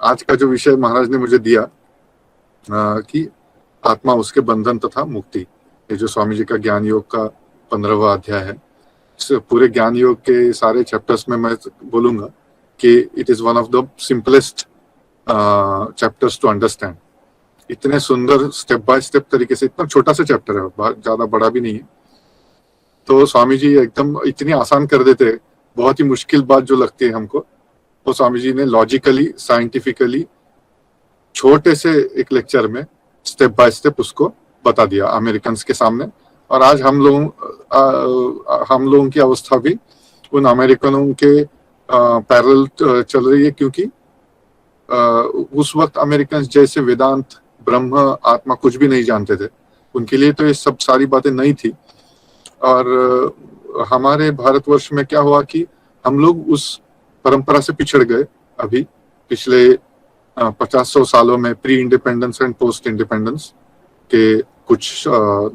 आज का जो विषय महाराज ने मुझे दिया कि आत्मा उसके बंधन तथा मुक्ति, ये जो स्वामी जी का ज्ञान योग का 15वां अध्याय है, इस पूरे ज्ञान योग के सारे चैप्टर्स में मैं बोलूंगा कि it is one of the simplest chapters to understand. इतने सुंदर स्टेप बाय स्टेप तरीके से, इतना छोटा सा चैप्टर है, ज्यादा बड़ा भी नहीं है, तो स्वामी जी एकदम इतनी आसान कर देते हैं। बहुत ही मुश्किल बात जो लगती है हमको, तो स्वामी जी ने लॉजिकली, साइंटिफिकली, छोटे से एक लेक्चर में स्टेप बाय स्टेप उसको बता दिया अमेरिकन के सामने। और आज हम लोगों की अवस्था भी उन अमेरिकनों के पैरेलल चल रही है, क्योंकि उस वक्त अमेरिकन जैसे वेदांत, ब्रह्म, आत्मा कुछ भी नहीं जानते थे। उनके लिए तो ये सब सारी बातें नहीं थी। और हमारे भारतवर्ष में क्या हुआ कि हम लोग उस परंपरा से पिछड़ गए। अभी पिछले 50-100 सालों में, pre independence and post independence के कुछ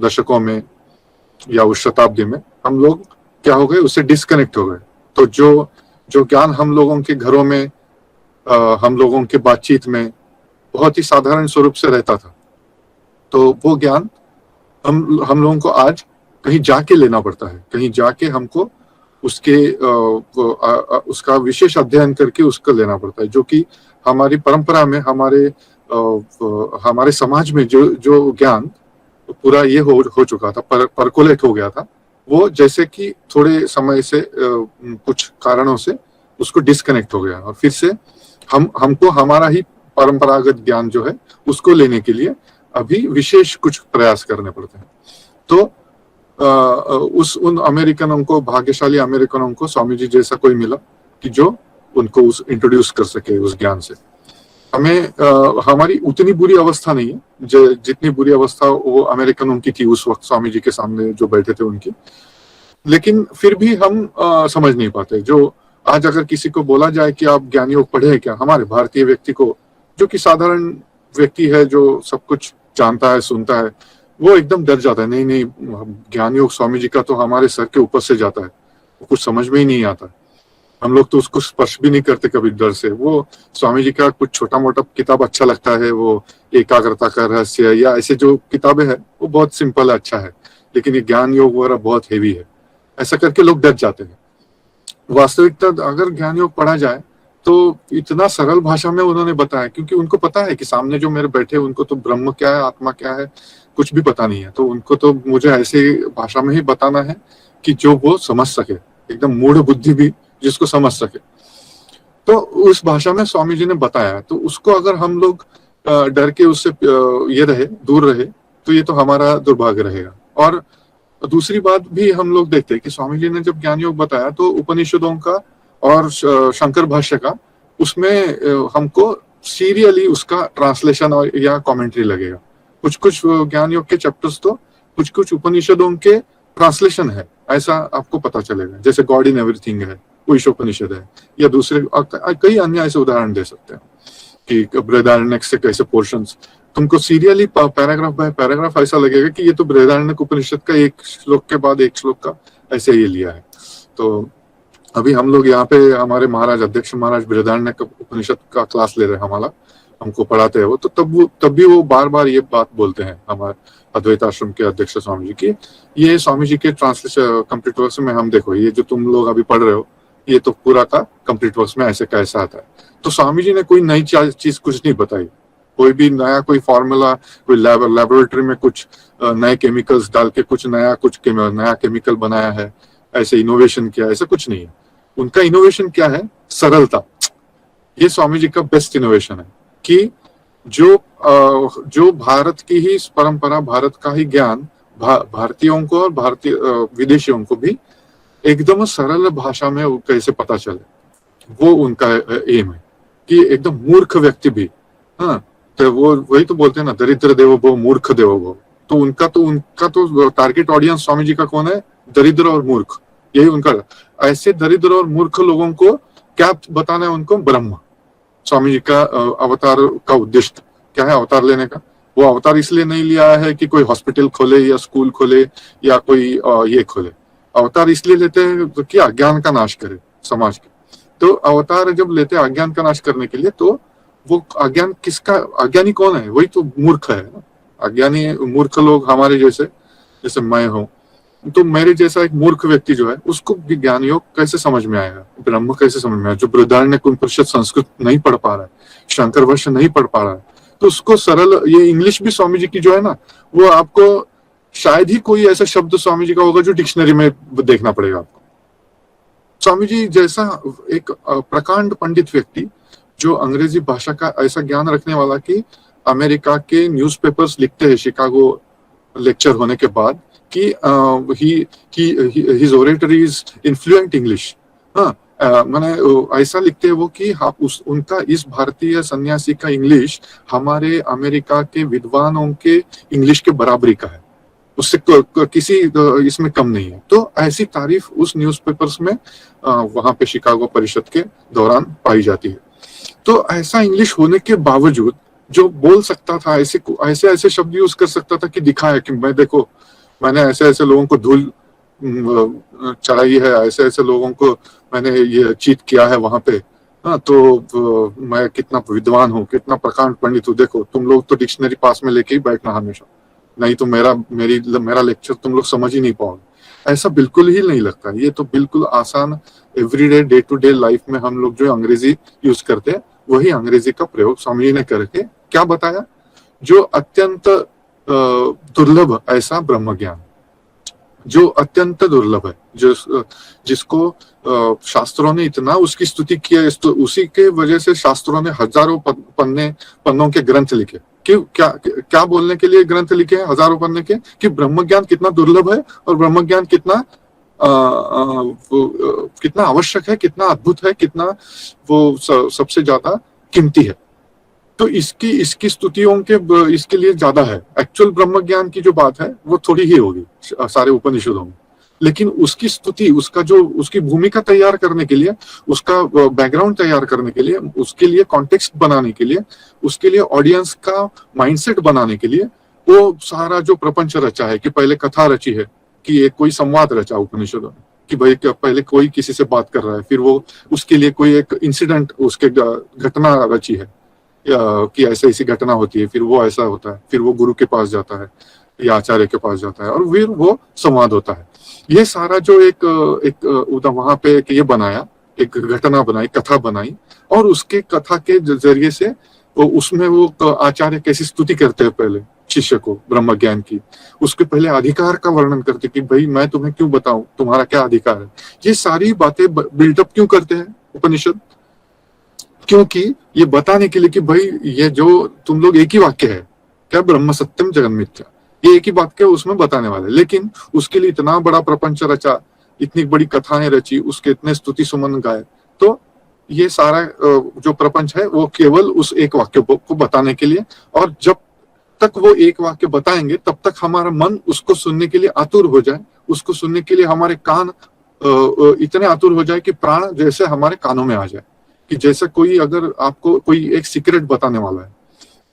दशकों में या उस शताब्दी में हम लोग क्या हो गए, उससे डिस्कनेक्ट हो गए। तो जो ज्ञान हम लोगों के घरों में, हम लोगों के बातचीत में बहुत ही साधारण स्वरूप से रहता था, तो वो ज्ञान हम लोगों को आज कहीं जाके लेना पड़ता है। कहीं जाके हमको उसका विशेष अध्ययन करके उसको लेना पड़ता है, जो कि हमारी परंपरा में, हमारे समाज में जो ज्ञान पूरा ये हो चुका था, परकोलेट हो गया था, वो जैसे कि थोड़े समय से कुछ कारणों से उसको डिस्कनेक्ट हो गया। और फिर से हमको हमारा ही परंपरागत ज्ञान जो है उसको लेने के लिए अभी विशेष कुछ प्रयास करने पड़ते हैं। तो उन अमेरिकनों को, भाग्यशाली अमेरिकनों को स्वामी जी जैसा कोई मिला कि जो उनको इंट्रोड्यूस कर सके उस ज्ञान से। हमें हमारी उतनी बुरी अवस्था नहीं है जितनी बुरी अवस्था वो अमेरिकनों की थी उस वक्त स्वामी जी के सामने जो बैठे थे उनकी। लेकिन फिर भी हम समझ नहीं पाते। जो आज अगर किसी को बोला जाए कि आप ज्ञान योग पढ़े हैं क्या, हमारे भारतीय व्यक्ति को, जो कि साधारण व्यक्ति है, जो सब कुछ जानता है, सुनता है, वो एकदम डर जाता है। नहीं, ज्ञान योग स्वामी जी का तो हमारे सर के ऊपर से जाता है, वो कुछ समझ में ही नहीं आता। हम लोग तो उसको स्पर्श भी नहीं करते कभी डर से। वो स्वामी जी का कुछ छोटा मोटा किताब अच्छा लगता है, वो एकाग्रता का रहस्य या ऐसे जो किताबें हैं वो बहुत सिंपल है, अच्छा है। लेकिन ये ज्ञान योग वगैरह बहुत हेवी है, ऐसा करके लोग डर जाते हैं। वास्तविकता अगर ज्ञान योग पढ़ा जाए तो इतना सरल भाषा में उन्होंने बताया, क्योंकि उनको पता है कि सामने जो मेरे बैठे, उनको तो ब्रह्म क्या है, आत्मा क्या है, कुछ भी पता नहीं है। तो उनको तो मुझे ऐसे भाषा में ही बताना है कि जो वो समझ सके, एकदम मूढ़ बुद्धि भी जिसको समझ सके। तो उस भाषा में स्वामी जी ने बताया, तो उसको अगर हम लोग डर के उससे दूर रहे, तो ये तो हमारा दुर्भाग्य रहेगा। और दूसरी बात भी हम लोग देखते हैं कि स्वामी जी ने जब ज्ञान योग बताया तो उपनिषदों का और शंकर भाष्य का, उसमें हमको सीरियली उसका ट्रांसलेशन और या कमेंट्री लगेगा। कुछ ज्ञान योग के चैप्टर्स तो कुछ उपनिषदों के ट्रांसलेशन है, ऐसा आपको पता चलेगा। जैसे गॉड इन एवरीथिंग है, वो ईशोपनिषद है, या दूसरे कई अन्य ऐसे उदाहरण दे सकते हैं कि बृहदारण्यक से कैसे पोर्शंस तुमको सीरियली पैराग्राफ बाय पैराग्राफ ऐसा लगेगा कि ये तो बृहदारण्यक उपनिषद का एक श्लोक के बाद एक श्लोक का ऐसे ये लिया है। तो अभी हम लोग यहाँ पे हमारे महाराज, अध्यक्ष महाराज बृहदारण्यक उपनिषद का क्लास ले रहे हैं, हमको पढ़ाते हैं वो। तो तब भी वो बार बार ये बात बोलते हैं हमारे अद्वैत आश्रम के अध्यक्ष स्वामी जी की, ये स्वामी जी के ट्रांसलेशन कंप्लीट वर्क्स में हम देखो, ये जो तुम लोग अभी पढ़ रहे हो ये तो पूरा का कंप्लीट वर्क्स में ऐसे कैसा आता है। तो स्वामी जी ने कोई नई चीज कुछ नहीं बताई, कोई भी नया कोई फॉर्मूला, कोई लेबोरेटरी में कुछ नए केमिकल्स डाल के कुछ नया केमिकल बनाया है, ऐसे इनोवेशन किया, ऐसा कुछ नहीं है। उनका इनोवेशन क्या है? सरलता। ये स्वामी जी का बेस्ट इनोवेशन है कि जो भारत की ही परंपरा, भारत का ही ज्ञान भारतीयों को और भारतीय विदेशियों को भी एकदम सरल भाषा में कैसे पता चले, वो उनका एम है कि एकदम मूर्ख व्यक्ति भी, हाँ, तो वो वही तो बोलते हैं ना, दरिद्र देवो भव, मूर्ख देवो भव। तो उनका तो टारगेट ऑडियंस स्वामी जी का कौन है? दरिद्र और मूर्ख, यही उनका। ऐसे दरिद्र और मूर्ख लोगों को क्या बताना है? उनको ब्रह्म। स्वामी जी का अवतार का उद्देश्य क्या है अवतार लेने का? वो अवतार इसलिए नहीं लिया है कि कोई हॉस्पिटल खोले या स्कूल खोले या कोई ये खोले। अवतार इसलिए लेते हैं कि अज्ञान का नाश करे समाज के। तो अवतार जब लेते हैं अज्ञान का नाश करने के लिए, तो वो अज्ञान किसका, अज्ञानी कौन है? वही तो मूर्ख है ना। अज्ञानी मूर्ख लोग हमारे जैसे, जैसे मैं हूँ, तो मेरे जैसा एक मूर्ख व्यक्ति जो है उसको ज्ञान योग कैसे समझ में आएगा, ब्रह्म कैसे समझ में आएगा? जो बृहदारण्य उपनिषद संस्कृत नहीं पढ़ पा रहा है, शंकर भाष्य नहीं पढ़ पा रहा है, तो उसको सरल, ये इंग्लिश भी स्वामी जी की जो है ना, वो आपको शायद ही कोई ऐसा शब्द स्वामी जी का होगा जो डिक्शनरी में देखना पड़ेगा आपको। स्वामी जी जैसा एक प्रकांड पंडित व्यक्ति, जो अंग्रेजी भाषा का ऐसा ज्ञान रखने वाला कि अमेरिका के न्यूज़पेपर्स लिखते हैं शिकागो लेक्चर होने के बाद कि his oratory is influential English. हाँ, मैंने ऐसा लिखते हैं वो कि आप उनका इस भारतीय सन्यासी का इंग्लिश हमारे अमेरिका के विद्वानों के इंग्लिश के बराबरी का है, उससे किसी इसमें कम नहीं है। तो ऐसी तारीफ उस न्यूज़पेपर्स में वहां पे शिकागो परिषद के दौरान पाई जाती है। तो ऐसा इंग्लिश होने के बावजूद जो बोल सकता था, ऐसे ऐसे शब्द यूज कर सकता था कि दिखाया कि मैं देखो, मैंने ऐसे ऐसे लोगों को धूल चढ़ाई है, ऐसे ऐसे लोगों को मैंने ये चीट किया है वहां पे। हाँ, तो मैं कितना विद्वान हूँ, कितना प्रकांड पंडित हूँ, देखो तुम लोग तो डिक्शनरी पास में लेके ही बैठना हमेशा, नहीं तो मेरा लेक्चर तुम लोग समझ ही नहीं पाओगे। ऐसा बिल्कुल ही नहीं लगता। ये तो बिल्कुल आसान everyday day to day life में हम लोग जो अंग्रेजी यूज करते हैं, वही अंग्रेजी का प्रयोग स्वामी जी ने करके क्या बताया, जो अत्यंत दुर्लभ ऐसा ब्रह्म ज्ञान, जो अत्यंत दुर्लभ है, जिसको शास्त्रों ने इतना उसकी स्तुति किया, तो उसी के वजह से शास्त्रों ने हजारों पन्नों के ग्रंथ लिखे। क्यों, क्या बोलने के लिए ग्रंथ लिखे हैं हजारों पन्ने के, कि ब्रह्म ज्ञान कितना दुर्लभ है और ब्रह्म ज्ञान कितना कितना आवश्यक है, कितना अद्भुत है, कितना वो सबसे ज्यादा कीमती है। तो इसकी स्तुतियों के इसके लिए ज्यादा है। एक्चुअल ब्रह्म ज्ञान की जो बात है वो थोड़ी ही होगी सारे उपनिषदों में, लेकिन उसकी स्तुति, उसकी भूमिका तैयार करने के लिए, उसका बैकग्राउंड तैयार करने के लिए, उसके लिए कॉन्टेक्स्ट बनाने के लिए, उसके लिए ऑडियंस का माइंडसेट बनाने के लिए वो सारा जो प्रपंच रचा है, कि पहले कथा रची है, कि एक कोई संवाद रचा उपनिषदों में, कि भाई पहले कोई किसी से बात कर रहा है, फिर वो उसके लिए कोई एक इंसिडेंट, उसके घटना रची है कि ऐसे ऐसी घटना होती है, फिर वो ऐसा होता है, फिर वो गुरु के पास जाता है या आचार्य के पास जाता है, और फिर वो संवाद होता है। ये सारा जो एक वहां पे एक ये बनाया, एक घटना बनाई, कथा बनाई, और उसके कथा के जरिए से उसमें वो आचार्य कैसी स्तुति करते हैं पहले शिष्य को ब्रह्म ज्ञान की, उसके पहले अधिकार का वर्णन करते कि भाई मैं तुम्हें क्यों बताऊं, तुम्हारा क्या अधिकार है। ये सारी बातें बिल्डअप क्यों करते हैं उपनिषद, क्योंकि ये बताने के लिए कि भाई ये जो तुम लोग, एक ही वाक्य है क्या, ब्रह्म सत्यम जगन मिथ्या, ये एक ही बात के उसमें बताने वाले, लेकिन उसके लिए इतना बड़ा प्रपंच रचा, इतनी बड़ी कथाएं रची, उसके इतने स्तुति सुमन गाए। तो ये सारा जो प्रपंच है वो केवल उस एक वाक्य को बताने के लिए, और जब तक वो एक वाक्य बताएंगे तब तक हमारा मन उसको सुनने के लिए आतुर हो जाए, उसको सुनने के लिए हमारे कान इतने आतुर हो जाए कि प्राण जैसे हमारे कानों में आ जाए। कि जैसे कोई, अगर आपको कोई एक सीक्रेट बताने वाला है,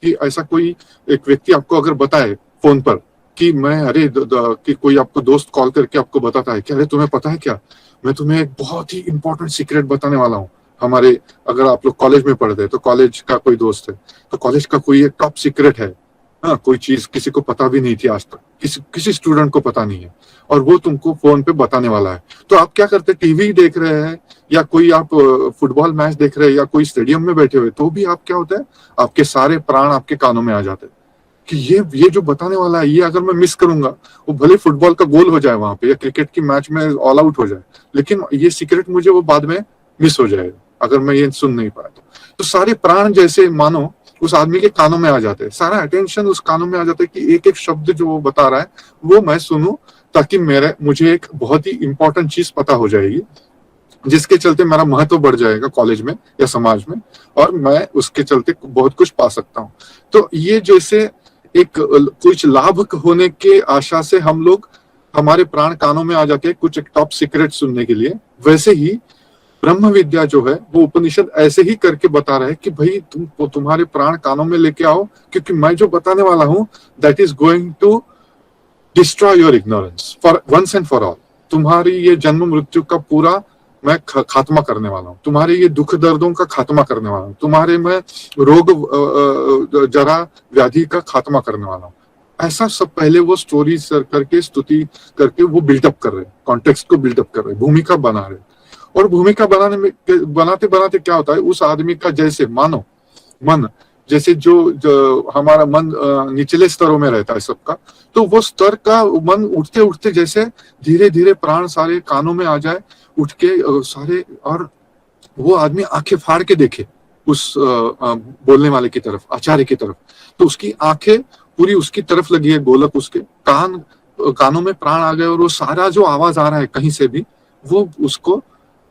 कि ऐसा कोई एक व्यक्ति आपको अगर बताए फोन पर कि मैं, अरे कि कोई आपको दोस्त कॉल करके आपको बताता है कि अरे तुम्हें पता है क्या, मैं तुम्हें एक बहुत ही इंपॉर्टेंट सीक्रेट बताने वाला हूँ। हमारे, अगर आप लोग कॉलेज में पढ़ते हैं तो कॉलेज का कोई दोस्त है, तो कॉलेज का कोई एक टॉप सीक्रेट है, हाँ, कोई चीज किसी को पता भी नहीं थी आज तक, किसी स्टूडेंट को पता नहीं है, और वो तुमको फोन पे बताने वाला है। तो आप क्या करते, टीवी देख रहे हैं या कोई आप फुटबॉल मैच देख रहे हैं या कोई स्टेडियम में बैठे हुए, तो भी आप क्या होता है, आपके सारे प्राण आपके कानों में आ जाते हैं कि ये जो बताने वाला है, ये अगर मैं मिस करूंगा, वो भले फुटबॉल का गोल हो जाए वहां पे या क्रिकेट की मैच में ऑल आउट हो जाए, लेकिन ये सीक्रेट मुझे वो बाद में मिस हो जाएगा अगर मैं ये सुन नहीं पाया। तो सारे प्राण जैसे मानो उस आदमी के कानों में आ जाते हैं, सारा अटेंशन उस कानों में आ जाता है कि एक एक शब्द जो वो बता रहा है वो मैं सुनूं, ताकि मुझे एक बहुत ही इंपॉर्टेंट चीज पता हो जाएगी, जिसके चलते मेरा महत्व बढ़ जाएगा कॉलेज में या समाज में, और मैं उसके चलते बहुत कुछ पा सकता हूँ। तो ये जैसे एक कुछ लाभ होने के आशा से हम लोग, हमारे प्राण कानों में आ जाते हैं कुछ एक टॉप सीक्रेट सुनने के लिए, वैसे ही ब्रह्म विद्या जो है वो उपनिषद ऐसे ही करके बता रहा है कि भाई तुम्हारे प्राण कानों में लेके आओ, क्योंकि मैं जो बताने वाला हूं that is going to destroy your ignorance for once and for all. तुम्हारी ये जन्म मृत्यु का पूरा मैं खात्मा करने वाला हूँ, तुम्हारे ये दुख दर्दों का खात्मा करने वाला हूँ, तुम्हारे मैं रोग जरा व्याधि का खात्मा करने वाला हूँ। ऐसा सब पहले वो स्टोरी सर करके स्तुति करके वो बिल्डअप कर रहे हैं, कॉन्टेक्स्ट को बिल्डअप कर रहे हैं, भूमिका बना रहे हैं। और भूमिका बनाते बनाते क्या होता है, उस आदमी का जैसे मानो मन, जैसे जो हमारा मन निचले स्तरों में रहता है सबका, तो वो स्तर का मन उठते उठते जैसे धीरे धीरे प्राण सारे कानों में आ जाए, उठ के सारे, और वो आदमी आंखें फाड़ के देखे उस बोलने वाले की तरफ, आचार्य की तरफ, तो उसकी आंखें पूरी उसकी तरफ लगी है, गोलक उसके कानों में प्राण आ गए, और वो सारा जो आवाज आ रहा है कहीं से भी, वो उसको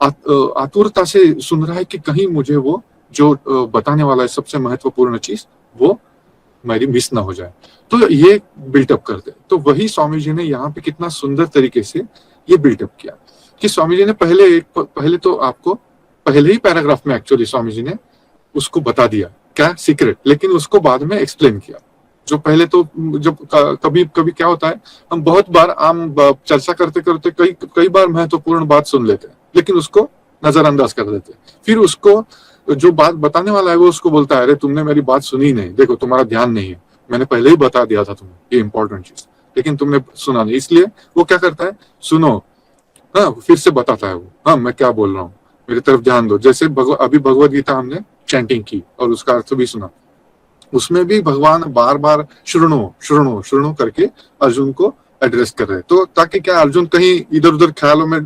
आतुरता से सुन रहा है कि कहीं मुझे वो जो बताने वाला है सबसे महत्वपूर्ण चीज वो मेरी मिस ना हो जाए। तो ये बिल्टअप करते, तो वही स्वामी जी ने यहाँ पे कितना सुंदर तरीके से ये बिल्टअप किया कि स्वामी जी ने पहले तो आपको पहले ही पैराग्राफ में एक्चुअली स्वामी जी ने उसको बता दिया क्या सीक्रेट, लेकिन उसको बाद में एक्सप्लेन किया। जो पहले तो जब कभी कभी क्या होता है, हम बहुत बार आम चर्चा करते करते कई बार महत्वपूर्ण बात सुन लेते हैं, लेकिन उसको नजरअंदाज कर देते हैं। फिर उसको जो बात बताने वाला है वो उसको बोलता है, अरे तुमने मेरी बात सुनी नहीं, देखो तुम्हारा ध्यान नहीं है, मैंने पहले ही बता दिया था तुम्हें ये इंपॉर्टेंट चीज, लेकिन तुमने सुना नहीं। इसलिए वो क्या करता है, सुनो, हाँ, फिर से बताता है वो, हाँ मैं क्या बोल रहा हूँ, मेरी तरफ ध्यान दो। जैसे अभी भगवत गीता हमने चैंटिंग की और उसका अर्थ भी सुना, उसमें भी भगवान बार बार शुरणो शुरणो शुरणो करके अर्जुन को एड्रेस कर रहे हैं, तो ताकि क्या अर्जुन कहीं इधर उधर ख्यालों में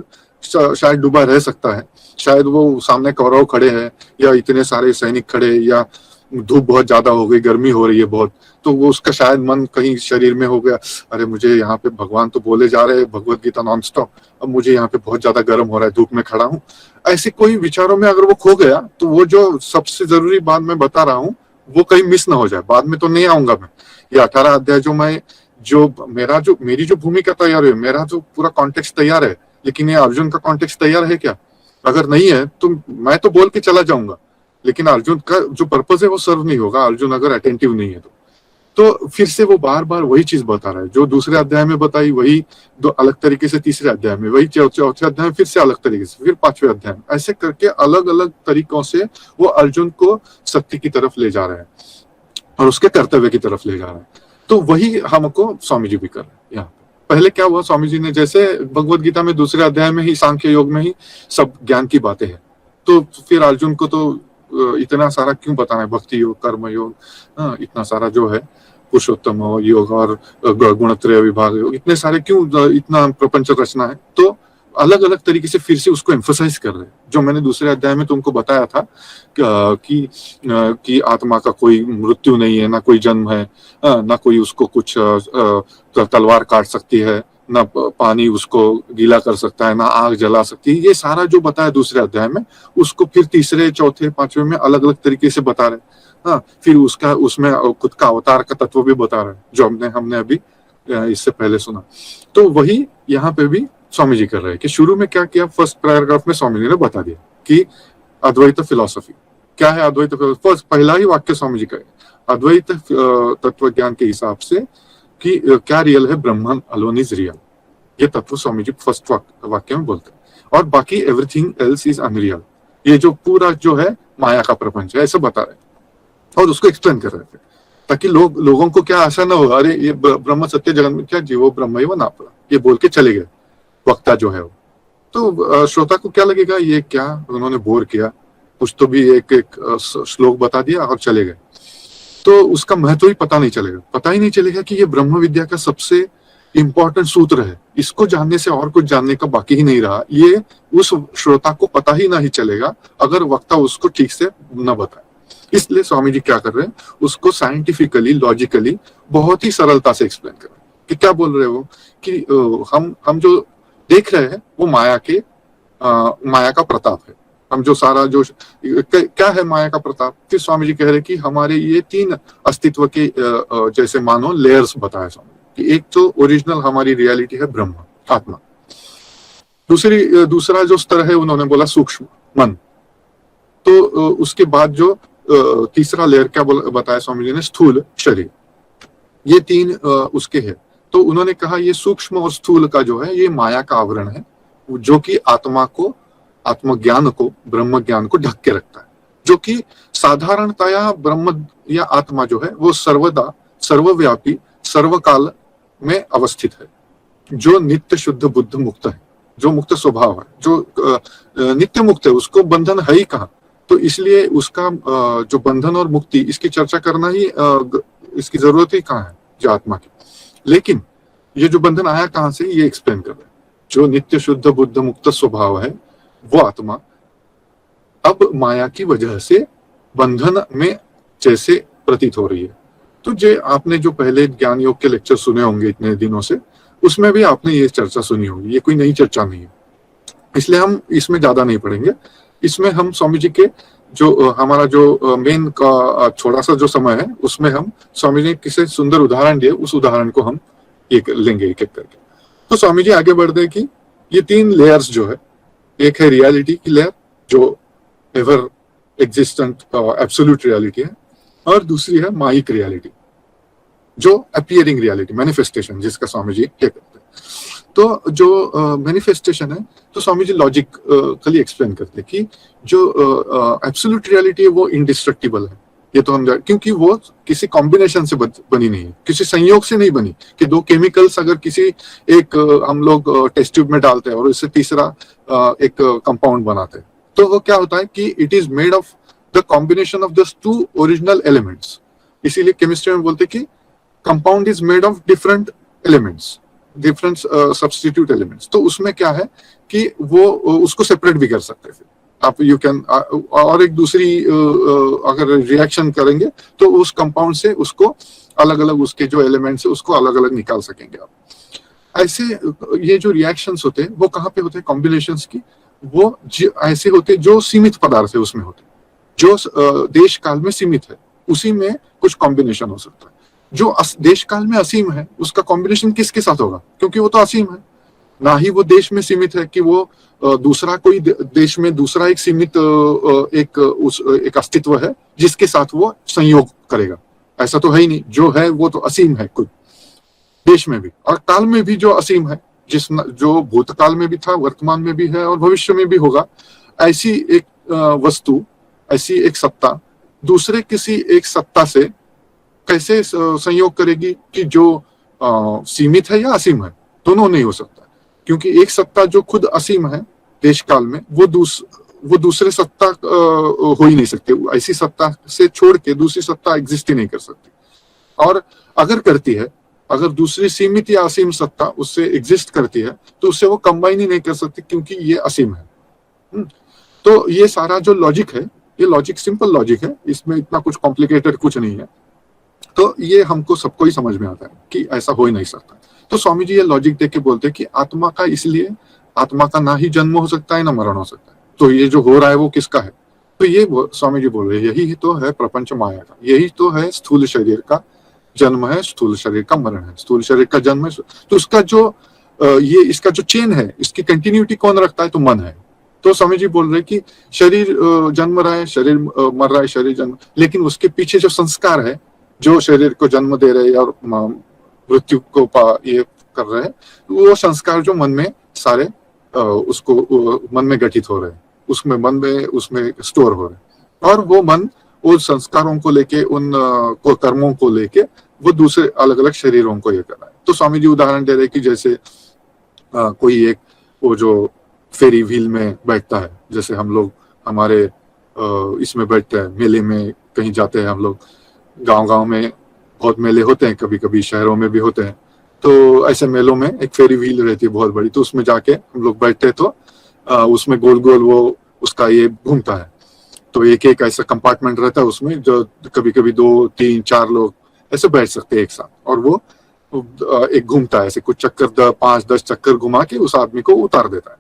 शायद डूबा रह सकता है, शायद वो सामने कौरव खड़े हैं या इतने सारे सैनिक खड़े, या धूप बहुत ज्यादा हो गई, गर्मी हो रही है बहुत, तो वो उसका शायद मन कहीं शरीर में हो गया, अरे मुझे यहाँ पे भगवान तो बोले जा रहे हैं भगवत गीता नॉन स्टॉप, अब मुझे यहाँ पे बहुत ज्यादा गर्म हो रहा है, धूप में खड़ा हूँ। ऐसे कोई विचारों में अगर वो खो गया तो वो जो सबसे जरूरी बात मैं बता रहा हूँ वो कहीं मिस ना हो जाए, बाद में तो नहीं आऊंगा मैं। ये 18 अध्याय जो मेरी जो भूमिका तैयार है, मेरा जो पूरा कॉन्टेक्स्ट तैयार है, लेकिन ये अर्जुन का कॉन्टेक्स्ट तैयार है क्या? अगर नहीं है तो मैं तो बोल के चला जाऊंगा, लेकिन अर्जुन का जो पर्पज है वो सर्व नहीं होगा, अर्जुन अगर अटेंटिव नहीं है तो फिर से वो बार बार वही चीज बता रहा है जो दूसरे अध्याय में बताई, वही दो अलग तरीके से तीसरे अध्याय में, वही चौथे अध्याय में फिर से अलग तरीके से, फिर पांचवें अध्याय में, ऐसे करके अलग अलग तरीकों से वो अर्जुन को सत्य की तरफ ले जा रहे हैं और उसके कर्तव्य की तरफ ले जा रहे हैं। तो वही हमको स्वामी जी भी कर रहे हैं यहाँ। पहले क्या हुआ, स्वामी जी ने जैसे भगवत गीता में दूसरे अध्याय में ही सांख्य योग में ही सब ज्ञान की बातें हैं, तो फिर अर्जुन को तो इतना सारा क्यों बताना है, भक्ति योग, कर्म योग, इतना सारा जो है पुरुषोत्तम योग और गुणत्रय विभाग योग, इतने सारे क्यों, इतना प्रपंच रचना है। तो अलग अलग तरीके से फिर से उसको एम्फसाइज कर रहे हैं, जो मैंने दूसरे अध्याय में तुमको बताया था कि आत्मा का कोई मृत्यु नहीं है, ना कोई जन्म है, ना कोई उसको कुछ तलवार काट सकती है, ना पानी उसको गीला कर सकता है, ना आग जला सकती है। ये सारा जो बताया दूसरे अध्याय में, उसको फिर तीसरे चौथे पांचवे में अलग अलग तरीके से बता रहे हैं। हाँ, फिर उसमें खुद का अवतार का तत्व भी बता रहे हैं, जो हमने अभी इससे पहले सुना। तो वही यहाँ पे भी स्वामी जी कर रहे हैं कि शुरू में क्या किया, फर्स्ट पैराग्राफ में स्वामी जी ने बता दिया कि अद्वैत फिलॉसफी क्या है। अद्वैत फर्स्ट पहला ही वाक्य स्वामी जी का है, अद्वैत तत्व ज्ञान के हिसाब से कि क्या रियल है, ब्रह्मन अलोन इज रियल, ये तत्व स्वामी जी फर्स्ट वाक्य में बोलते हैं, और बाकी एवरीथिंग एल्स इज अनरियल, ये जो पूरा जो है माया का प्रपंच है, ऐसा बता रहे और उसको एक्सप्लेन कर रहे थे, ताकि लोगों को क्या आशा ना हो, अरे ये ब्रह्म सत्य जगत में क्या जीवो ब्रह्म ही वो ना पड़ा, ये बोल के चले गए वक्ता जो है वो। तो श्रोता को क्या लगेगा, ये क्या उन्होंने बोर किया, कुछ तो भी एक श्लोक बता दिया और चले गए, तो उसका महत्व ही पता ही नहीं चलेगा कि ये ब्रह्म विद्या का सबसे इंपॉर्टेंट सूत्र है, इसको जानने से और कुछ जानने का बाकी ही नहीं रहा। ये उस श्रोता को पता ही नहीं चलेगा अगर वक्ता उसको ठीक से न बताए। इसलिए स्वामी जी क्या कर रहे हैं, उसको साइंटिफिकली लॉजिकली बहुत ही सरलता से एक्सप्लेन कर रहे हैं कि क्या बोल रहे हो कि हम जो देख रहे हैं वो माया का प्रताप है। हम जो सारा जो क्या है माया का प्रताप, फिर स्वामी जी कह रहे कि हमारे ये 3 अस्तित्व के जैसे मानो लेयर्स बताया स्वामी कि एक तो ओरिजिनल हमारी रियलिटी है ब्रह्म आत्मा, दूसरा जो स्तर है उन्होंने बोला सूक्ष्म मन, तो उसके बाद जो तीसरा लेयर क्या बताया स्वामी जी ने, स्थूल शरीर, ये 3 उसके है। तो उन्होंने कहा ये सूक्ष्म और स्थूल का जो है ये माया का आवरण है, जो कि आत्मा को आत्मज्ञान को, ब्रह्म ज्ञान को ढक के रखता है, जो कि साधारणतया ब्रह्म या आत्मा जो है वो सर्वदा, सर्वव्यापी, सर्वकाल में अवस्थित है, जो नित्य शुद्ध बुद्ध मुक्त है, जो मुक्त स्वभाव है, जो नित्य मुक्त है, उसको बंधन है ही कहाँ। तो इसलिए उसका जो बंधन और मुक्ति, इसकी चर्चा करना ही इसकी जरूरत ही कहाँ है, जो आत्मा की। लेकिन ये जो बंधन आया कहाँ से, ये एक्सप्लेन कर रहे हैं। जो नित्य शुद्ध बुद्ध मुक्त स्वभाव है वो आत्मा अब माया की वजह से बंधन में जैसे प्रतीत हो रही है। तो जे आपने जो पहले ज्ञान योग के लेक्चर सुने होंगे इतने दिनों से, उसमें भी आपने ये चर्चा सुनी होगी, ये कोई नई चर्चा नहीं है, इसलिए हम इसमें ज्यादा नहीं पढ़ेंगे। इसमें हम स्वामी जी के जो हमारा जो मेन का थोड़ा सा जो समय है, उसमें हम स्वामी जी ने किसी सुंदर उदाहरण दिए, उस उदाहरण को हम एक लेंगे एक एक करके। तो स्वामी जी आगे बढ़ते हैं कि ये 3 लेयर्स जो है, एक है रियलिटी की लेयर जो एवर एग्जिस्टेंट एब्सोल्यूट रियलिटी है, और दूसरी है माइक रियलिटी जो अपियरिंग रियलिटी, मैनिफेस्टेशन, जिसका स्वामी जी क्या करते हैं। तो जो मैनिफेस्टेशन है, तो स्वामी जी लॉजिक खाली एक्सप्लेन करते हैं कि जो एब्सोल्यूट रियलिटी है वो इंडिस्ट्रक्टिबल है, ये तो हम क्योंकि वो किसी कॉम्बिनेशन से बनी नहीं है, किसी संयोग से नहीं बनी कि 2 केमिकल्स अगर किसी एक हम लोग टेस्ट ट्यूब में डालते हैं और इससे तीसरा एक कंपाउंड बनाते हैं, तो वो क्या होता है कि it is made of the combination of दस 2 ओरिजिनल एलिमेंट्स। इसीलिए केमिस्ट्री में बोलते हैं कि compound is made of different elements, different substitute elements. तो उसमें क्या है कि वो उसको सेपरेट भी कर सकते हैं, आप यू कैन, और एक दूसरी अगर रिएक्शन करेंगे तो उस कंपाउंड से उसको अलग अलग, उसके जो एलिमेंट्स है उसको अलग अलग निकाल सकेंगे आप। ऐसे ये जो रिएक्शंस होते हैं वो कहाँ पे होते हैं, कॉम्बिनेशंस की, वो ऐसे होते हैं जो सीमित पदार्थ है उसमें होते हैं, जो देश काल में सीमित है, उसी में कुछ कॉम्बिनेशन हो सकता है। जो देश काल में असीम है उसका कॉम्बिनेशन किसके साथ होगा, क्योंकि वो तो असीम है। ना ही वो देश में सीमित है कि वो दूसरा कोई देश में दूसरा एक सीमित एक अस्तित्व है जिसके साथ वो संयोग करेगा, ऐसा तो है ही नहीं। जो है वो तो असीम है, खुद देश में भी और काल में भी जो असीम है, जो भूतकाल में भी था, वर्तमान में भी है और भविष्य में भी होगा। ऐसी एक वस्तु, ऐसी एक सत्ता दूसरे किसी एक सत्ता से कैसे संयोग करेगी कि जो सीमित है या असीम है, दोनों नहीं हो सकता, क्योंकि एक सत्ता जो खुद असीम है देश काल में, वो दूसरे सत्ता हो ही नहीं सकते। ऐसी सत्ता से छोड़ के दूसरी सत्ता एग्जिस्ट ही नहीं कर सकती, और अगर करती है, अगर दूसरी सीमित या असीम सत्ता उससे एग्जिस्ट करती है तो उससे वो कंबाइन ही नहीं कर सकती, क्योंकि ये असीम है। तो ये सारा जो लॉजिक है, ये लॉजिक सिंपल लॉजिक है, इसमें इतना कुछ कॉम्प्लिकेटेड कुछ नहीं है। तो ये हमको सबको ही समझ में आता है कि ऐसा हो ही नहीं सकता। तो स्वामी जी ये लॉजिक देख के बोलते हैं कि आत्मा का, इसलिए आत्मा का ना ही जन्म हो सकता है ना मरण हो सकता है, तो ये जो हो रहा है वो किसका है। तो ये स्वामी जी बोल रहे हैं यही तो है प्रपंच माया का, यही तो है स्थूल शरीर का जन्म है, स्थूल शरीर का मरण है, स्थूल शरीर का जन्म है। तो उसका जो ये इसका जो चेन है, इसकी कंटिन्यूटी कौन रखता है, तो मन है। तो स्वामी जी बोल रहे कि शरीर जन्म रहा है, शरीर मर रहा है, शरीर जन्म, लेकिन उसके पीछे जो संस्कार है, जो शरीर को जन्म दे रहे हैं और मृत्यु को ये कर रहे हैं, वो संस्कार जो मन में सारे उसको मन में गठित हो रहे हैं, उसमें मन में उसमें स्टोर हो रहे हैं, और वो मन उन संस्कारों को लेके, उन कर्मों को लेके वो दूसरे अलग अलग शरीरों को ये कर रहा है। तो स्वामी जी उदाहरण दे रहे कि जैसे कोई एक वो जो फेरी व्हील में बैठता है, जैसे हम लोग हमारे इसमें बैठते हैं, मेले में कहीं जाते हैं हम लोग, गांव में बहुत मेले होते हैं, कभी कभी शहरों में भी होते हैं। तो ऐसे मेलों में एक फेरी व्हील रहती है बहुत बड़ी, तो उसमें जाके हम लोग बैठते हैं, तो उसमें गोल गोल वो उसका ये घूमता है। तो एक एक ऐसा कंपार्टमेंट रहता है उसमें, जो कभी कभी 2, 3, 4 लोग ऐसे बैठ सकते हैं एक साथ, और वो एक घूमता है ऐसे कुछ चक्कर, 5-10 चक्कर घुमा के उस आदमी को उतार देता है।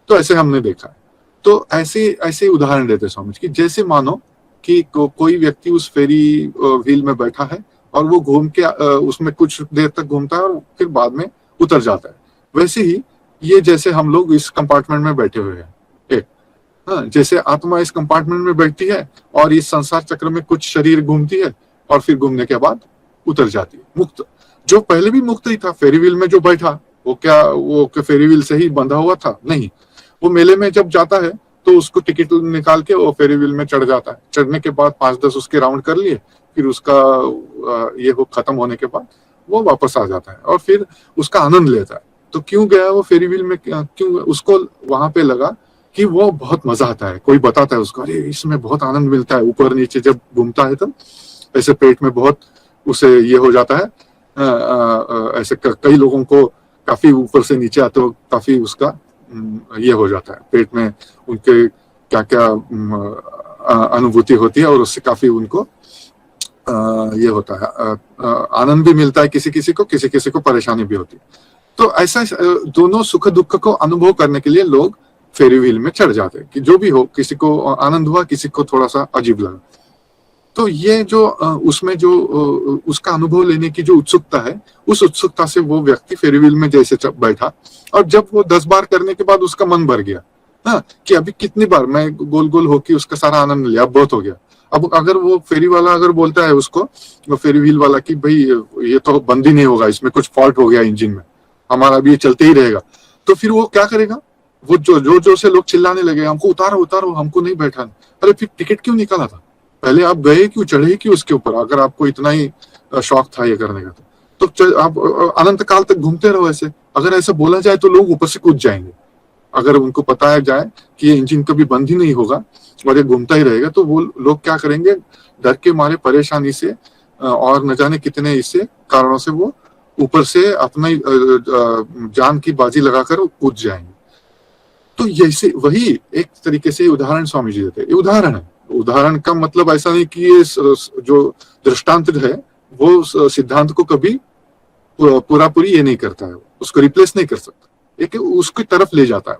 तो ऐसे हमने देखा है। तो ऐसे उदाहरण देते हैं स्वामी जी की, जैसे मानो कि कोई व्यक्ति उस फेरी व्हील में बैठा है और वो घूम के उसमें कुछ देर तक घूमता है और फिर बाद में उतर जाता है। वैसे ही ये जैसे हम लोग इस कंपार्टमेंट में बैठे हुए हैं, एक जैसे आत्मा इस कंपार्टमेंट में बैठती है और इस संसार चक्र में कुछ शरीर घूमती है और फिर घूमने के बाद उतर जाती है मुक्त। जो पहले भी मुक्त ही था, फेरी व्हील में जो बैठा, वो क्या वो फेरी व्हील से ही बंधा हुआ था? नहीं, वो मेले में जब जाता है तो उसको टिकट निकाल के वो फेरी व्हील में चढ़ जाता है। चढ़ने के बाद 5-10 उसके राउंड कर लिए, फिर उसका ये हो खत्म होने के बाद वो वापस आ जाता है और फिर उसका आनंद लेता है। तो क्यों गया वो फेरी व्हील में, क्यों उसको वहां पे लगा कि वो बहुत मजा आता है। कोई बताता है उसको, अरे इसमें बहुत आनंद मिलता है, ऊपर नीचे जब घूमता है तब ऐसे पेट में बहुत उसे ये हो जाता है। ऐसे कई लोगों को काफी ऊपर से नीचे आते हो काफी उसका ये हो जाता है, पेट में उनके क्या क्या अनुभूति होती है और उससे काफी उनको ये होता है, आनंद भी मिलता है किसी किसी को परेशानी भी होती है। तो ऐसा दोनों सुख दुख को अनुभव करने के लिए लोग फेरी व्हील में चढ़ जाते हैं, कि जो भी हो, किसी को आनंद हुआ, किसी को थोड़ा सा अजीब लगा। तो ये जो उसमें जो उसका अनुभव लेने की जो उत्सुकता है, उस उत्सुकता से वो व्यक्ति फेरी व्हील में जैसे बैठा, और जब वो 10 बार करने के बाद उसका मन भर गया, हाँ, कि अभी कितनी बार मैं गोल गोल होके उसका सारा आनंद लिया, अब बहुत हो गया। अब अगर वो फेरी वाला अगर बोलता है उसको, वो फेरी व्हील वाला, कि भाई ये तो बंद ही नहीं होगा, इसमें कुछ फॉल्ट हो गया इंजन में, हमारा अभी ये चलते ही रहेगा, तो फिर वो क्या करेगा? वो जो से लोग चिल्लाने लगे, हमको उतारो उतारो, हमको नहीं बैठाना। अरे फिर टिकट क्यों निकाला था? पहले आप गए क्यों, चढ़े क्यों उसके ऊपर, अगर आपको इतना ही शौक था ये करने का? तो आप अनंत काल तक घूमते रहो ऐसे। अगर ऐसा बोला जाए तो लोग ऊपर से कूद जाएंगे। अगर उनको बताया जाए कि ये इंजन कभी बंद ही नहीं होगा और ये घूमता ही रहेगा, तो वो लोग क्या करेंगे? डर के मारे, परेशानी से और न जाने कितने इससे कारणों से वो ऊपर से अपना जान की बाजी लगाकर कूद जाएंगे। तो यही वही एक तरीके से उदाहरण स्वामी जी देते हैं। उदाहरण है, उदाहरण का मतलब ऐसा नहीं कि ये जो दृष्टांत है वो सिद्धांत को कभी पूरा पूरी ये नहीं करता है, उसको रिप्लेस नहीं कर सकता, एक उसकी तरफ ले जाता है।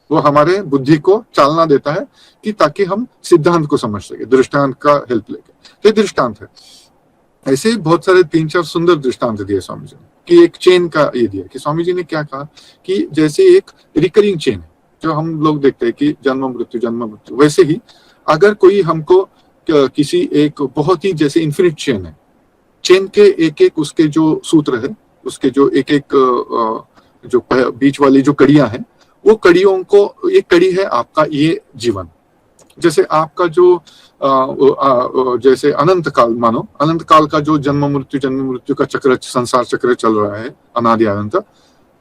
वो हमारे बुद्धि को चालना देता है कि ताकि हम सिद्धांत को समझ सके, दृष्टांत का हेल्प लेके। तो दृष्टांत है, ऐसे ही बहुत सारे 3-4 सुंदर दृष्टांत दिए स्वामी जी ने, कि एक चेन का ये दिया कि स्वामी जी ने क्या कहा कि जैसे एक रिकरिंग चेन है जो हम लोग देखते हैं कि जन्म मृत्यु, वैसे ही अगर कोई हमको किसी एक बहुत ही जैसे इन्फिनिट चेन है, चेन के एक एक उसके जो सूत्र है, उसके जो एक एक जो बीच वाली जो कड़ियां हैं, वो कड़ियों को, एक कड़ी है आपका ये जीवन। जैसे आपका जो जैसे अनंत काल, मानो अनंत काल का जो जन्म मृत्यु का चक्र, संसार चक्र चल रहा है, अनादि अनंत,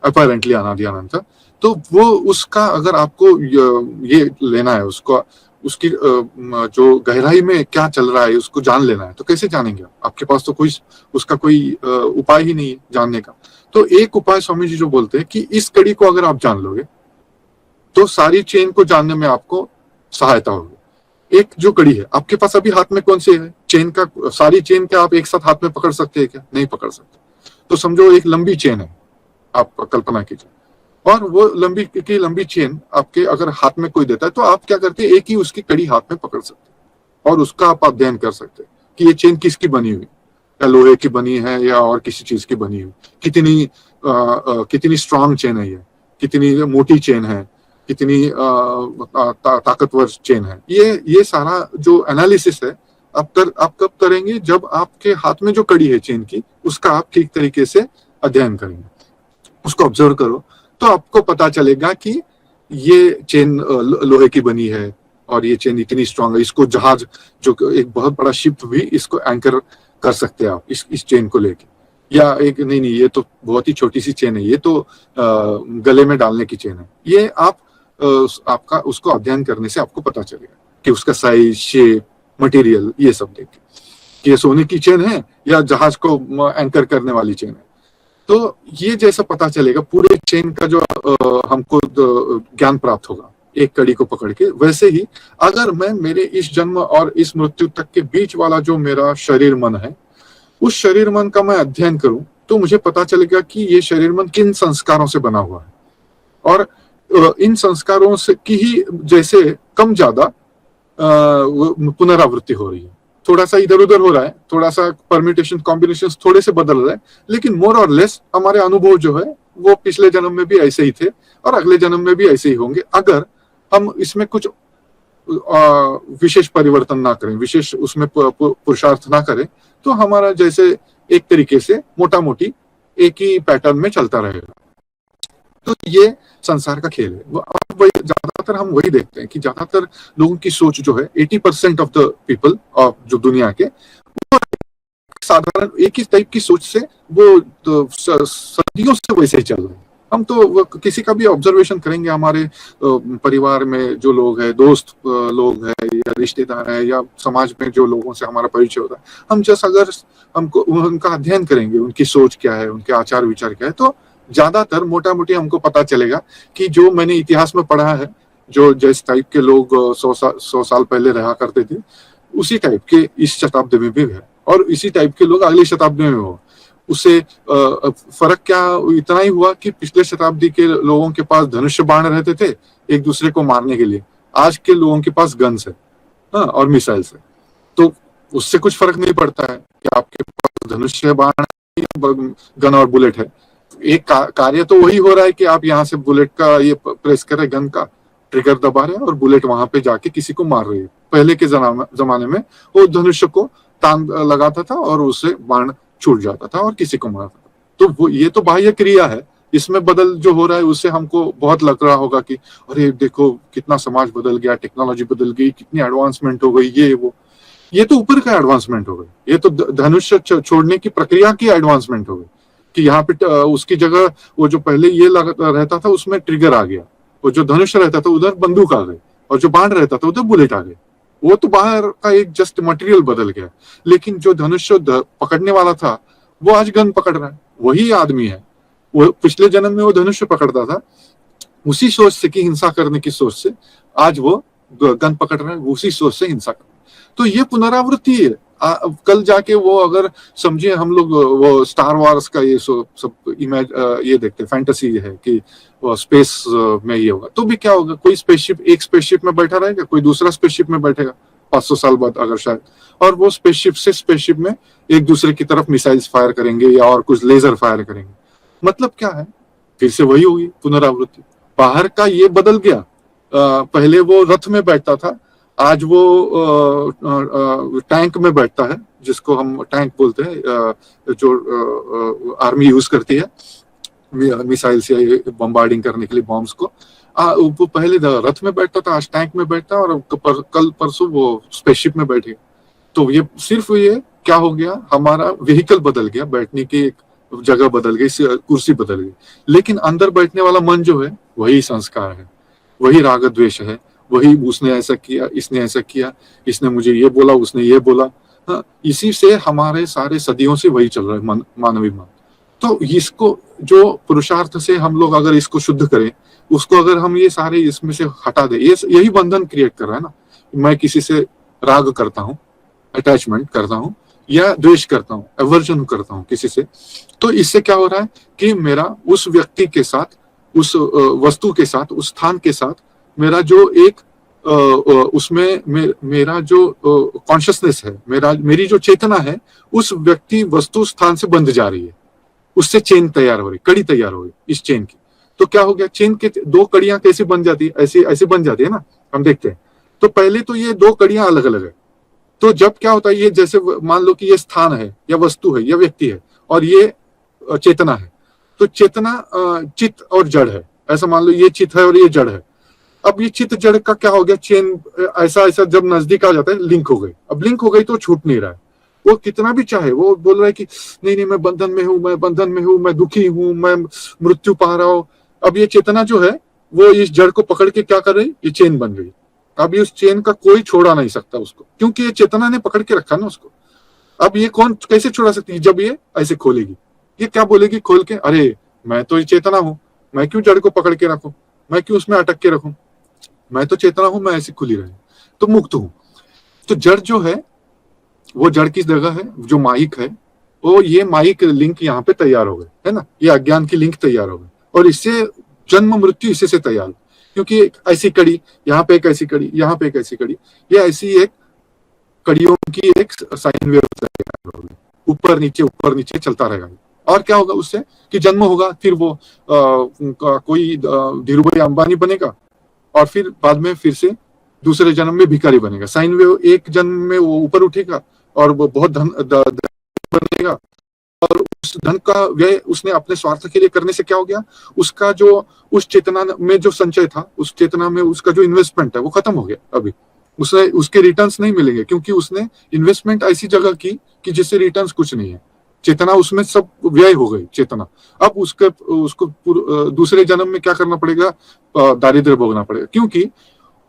अपैरेंटली अनादि अनंत, तो वो उसका अगर आपको ये लेना है, उसकी जो गहराई में क्या चल रहा है उसको जान लेना है, तो कैसे जानेंगे? आपके पास तो कोई उसका कोई उपाय ही नहीं है जानने का। तो एक उपाय स्वामी जी जो बोलते हैं कि इस कड़ी को अगर आप जान लोगे तो सारी चेन को जानने में आपको सहायता होगी। एक जो कड़ी है आपके पास अभी हाथ में कौन सी है चेन का, सारी चेन क्या आप एक साथ हाथ में पकड़ सकते हैं क्या? नहीं पकड़ सकते। तो समझो एक लंबी चेन है, आप कल्पना कीजिए, और वो लंबी चेन आपके अगर हाथ में कोई देता है तो आप क्या करते हैं? एक ही उसकी कड़ी हाथ में पकड़ सकते हैं और उसका आप अध्ययन कर सकते हैं कि ये चेन किसकी बनी हुई, या लोहे की बनी है या और किसी चीज की बनी हुई, कितनी स्ट्रांग चेन है, ये कितनी मोटी चेन है, कितनी ताकतवर चेन है। ये सारा जो एनालिसिस है आप कब करेंगे? जब आपके हाथ में जो कड़ी है चेन की, उसका आप ठीक तरीके से अध्ययन करेंगे, उसको ऑब्जर्व करो, तो आपको पता चलेगा कि ये चेन लोहे की बनी है और ये चेन इतनी स्ट्रांग है, इसको जहाज, जो एक बहुत बड़ा शिप भी इसको एंकर कर सकते हैं आप इस चेन को लेके। या एक नहीं ये तो बहुत ही छोटी सी चेन है, ये तो गले में डालने की चेन है। ये आपका उसको अध्ययन करने से आपको पता चलेगा कि उसका साइज, शेप, मटेरियल, ये सब देख के कि ये सोने की चेन है या जहाज को एंकर करने वाली चेन है। तो ये जैसा पता चलेगा पूरे चेन का जो हमको ज्ञान प्राप्त होगा एक कड़ी को पकड़ के, वैसे ही अगर मैं मेरे इस जन्म और इस मृत्यु तक के बीच वाला जो मेरा शरीर मन है, उस शरीर मन का मैं अध्ययन करूं तो मुझे पता चलेगा कि ये शरीर मन किन संस्कारों से बना हुआ है, और इन संस्कारों से की ही जैसे कम ज्यादा पुनरावृत्ति हो रही है। थोड़ा सा इधर उधर हो रहा है, थोड़ा सा परम्यूटेशन कॉम्बिनेशन थोड़े से बदल रहे हैं, लेकिन मोर और लेस हमारे अनुभव जो है वो पिछले जन्म में भी ऐसे ही थे और अगले जन्म में भी ऐसे ही होंगे। अगर हम इसमें कुछ विशेष परिवर्तन ना करें, विशेष उसमें पुरुषार्थ ना करें, तो हमारा जैसे एक तरीके से मोटा मोटी एक ही पैटर्न में चलता रहेगा। तो ये संसार का खेल है। अब वही ज्यादातर हम वही देखते हैं कि ज्यादातर लोगों की सोच जो है 80% ऑफ द पीपल ऑफ जो दुनिया के साधारण एक ही टाइप की सोच से वो तो सदियों से वैसे ही चल रहे हैं। हम तो किसी का भी ऑब्जर्वेशन करेंगे, हमारे परिवार में जो लोग हैं, दोस्त लोग हैं या रिश्तेदार हैं या समाज में जो लोगों से हमारा परिचय होता है, हम जैसा अगर हमको उनका अध्ययन करेंगे, उनकी सोच क्या है, उनके आचार विचार क्या है, तो ज्यादातर मोटा मोटी हमको पता चलेगा कि जो मैंने इतिहास में पढ़ा है, जो जिस टाइप के लोग 100 साल पहले रहा करते थे, उसी टाइप के इस शताब्दी में भी है और इसी टाइप के लोग अगली शताब्दी में हो। उससे फर्क क्या इतना ही हुआ कि पिछले शताब्दी के लोगों के पास धनुष्य बाण रहते थे एक दूसरे को मारने के लिए, आज के लोगों के पास गन्स है, हाँ, और मिसाइल्स है। तो उससे कुछ फर्क नहीं पड़ता है कि आपके पास धनुष्य बाण गन और बुलेट है। एक कार्य तो वही हो रहा है कि आप यहाँ से बुलेट का ये प्रेस करें, गन का ट्रिगर दबा रहे हैं और बुलेट वहां पे जाके किसी को मार रही है। पहले के जमाने में वो धनुष्य को तान लगाता था और उससे बाण छूट जाता था और किसी को मारता था। तो वो ये तो बाह्य क्रिया है, इसमें बदल जो हो रहा है उससे हमको बहुत लग रहा होगा कि अरे देखो कितना समाज बदल गया, टेक्नोलॉजी बदल गई, कितनी एडवांसमेंट हो गई, ये वो। ये तो ऊपर का एडवांसमेंट हो गई, ये तो धनुष्य छोड़ने की प्रक्रिया की एडवांसमेंट हो गई कि यहाँ पे उसकी जगह वो जो पहले ये रहता था उसमें ट्रिगर आ गया, वो जो धनुष्य रहता था उधर बंदूक आ गई और जो बाण रहता था उधर बुलेट आ गई। वो तो बाहर का एक जस्ट मटेरियल बदल गया, लेकिन जो धनुष्य पकड़ने वाला था वो आज गन पकड़ रहा है, वही आदमी है। वो पिछले जन्म में वो धनुष्य पकड़ता था, उसी सोच से कि हिंसा करने की सोच से आज वो गन पकड़ रहा है, उसी सोच से हिंसा कर। तो ये पुनरावृत्ति है। कल जाके वो अगर समझिए हम लोग वो स्टार वार्स का ये सब इमेज ये देखते फैंटेसी है कि वो स्पेस में ये होगा, तो भी क्या होगा, कोई स्पेसशिप एक स्पेसशिप में बैठा रहेगा, कोई दूसरा स्पेसशिप में बैठेगा 500 साल बाद अगर शायद, और वो स्पेसशिप से स्पेसशिप में एक दूसरे की तरफ मिसाइल्स फायर करेंगे या और कुछ लेजर फायर करेंगे। मतलब क्या है, फिर से वही होगी पुनरावृत्ति। बाहर का ये बदल गया, पहले वो रथ में बैठता था, आज वो टैंक में बैठता है, जिसको हम टैंक बोलते हैं, जो आर्मी यूज करती है मिसाइल से बम्बार्डिंग करने के लिए बॉम्ब्स को। वो पहले रथ में बैठता था, आज टैंक में बैठता है, और कल परसों वो स्पेसशिप में बैठे। तो ये सिर्फ ये क्या हो गया, हमारा व्हीकल बदल गया, बैठने की एक जगह बदल गई, कुर्सी बदल गई, लेकिन अंदर बैठने वाला मन जो है वही संस्कार है, वही राग द्वेष है, वही उसने ऐसा किया, इसने ऐसा किया, इसने मुझे ये बोला, उसने ये बोला। हाँ, इसी से हमारे सारे सदियों से वही चल रहा है मानवीय मन। तो इसको जो पुरुषार्थ से हम लोग अगर इसको शुद्ध करें, उसको अगर हम ये सारे इसमें से हटा दें, ये यही बंधन क्रिएट कर रहा है ना। मैं किसी से राग करता हूँ, अटैचमेंट करता हूँ, या द्वेष करता हूँ, एवर्जन करता हूँ किसी से, तो इससे क्या हो रहा है कि मेरा उस व्यक्ति के साथ, उस वस्तु के साथ, उस स्थान के साथ मेरा जो एक उसमें मेरा जो कॉन्शियसनेस है, मेरी जो चेतना है, उस व्यक्ति वस्तु स्थान से बंध जा रही है, उससे चेन तैयार हो रही, कड़ी तैयार हो रही इस चेन की। तो क्या हो गया, चेन के दो कड़ियां कैसे बन जाती है, ऐसे ऐसे बन जाती है ना, हम देखते हैं। तो पहले तो ये दो कड़ियां अलग अलग है, तो जब क्या होता है, ये जैसे मान लो कि ये स्थान है या वस्तु है या व्यक्ति है और ये चेतना है, तो चेतना चित्त और जड़ है, ऐसा मान लो ये चित्त है और ये जड़ है। अब ये चित्त जड़ का क्या हो गया, चेन ऐसा ऐसा जब नजदीक आ जाता है लिंक हो गई। अब लिंक हो गई तो छूट नहीं रहा है, वो कितना भी चाहे, वो बोल रहा है कि नहीं नहीं मैं बंधन में हूं, मैं बंधन में हूं, मैं दुखी हूं, मैं मृत्यु पा रहा हूं। अब ये चेतना जो है वो इस जड़ को पकड़ के क्या कर रही, ये चेन बन गई। अब इस चेन का कोई छोड़ा नहीं सकता उसको, क्योंकि ये चेतना ने पकड़ के रखा ना उसको। अब ये कौन कैसे छोड़ा सकती है, जब ये ऐसे खोलेगी, ये क्या बोलेगी खोल के, अरे मैं तो ये चेतना हूं, मैं क्यों जड़ को पकड़ के रखूं, मैं क्यों उसमें अटक के रखूं, मैं तो चेतना हूं, मैं ऐसी खुली रही तो मुक्त हूं। तो जड़ जो है वो जड़ की जगह है, जो माइक है वो, ये माइक लिंक यहाँ पे तैयार हो गए, है ना, ये अज्ञान की लिंक तैयार हो गई, और इससे जन्म मृत्यु इसी से तैयार, क्योंकि एक ऐसी कड़ी यहाँ पे, एक ऐसी कड़ी यहाँ पे, एक ऐसी कड़ी, ये ऐसी एक कड़ियों की एक साइन वेव तैयार होगी, ऊपर नीचे चलता रहेगा। और क्या होगा उससे कि जन्म होगा, फिर वो कोई धीरूभाई अंबानी बनेगा, और फिर बाद में फिर से दूसरे जन्म में भिखारी बनेगा। साइन वेव एक जन्म में वो ऊपर उठेगा और वो बहुत धन बनेगा, और उस धन का व्यय उसने अपने स्वार्थ के लिए करने से क्या हो गया, उसका जो उस चेतना में जो संचय था, उस चेतना में उसका जो इन्वेस्टमेंट है वो खत्म हो गया। अभी उसे उसके रिटर्न्स नहीं मिलेंगे, क्योंकि उसने इन्वेस्टमेंट ऐसी जगह की कि जिससे रिटर्न्स कुछ नहीं है। चेतना उसमें सब व्यय हो गई चेतना। अब उसको दूसरे जन्म में क्या करना पड़ेगा, दारिद्र्य भोगना पड़ेगा, क्योंकि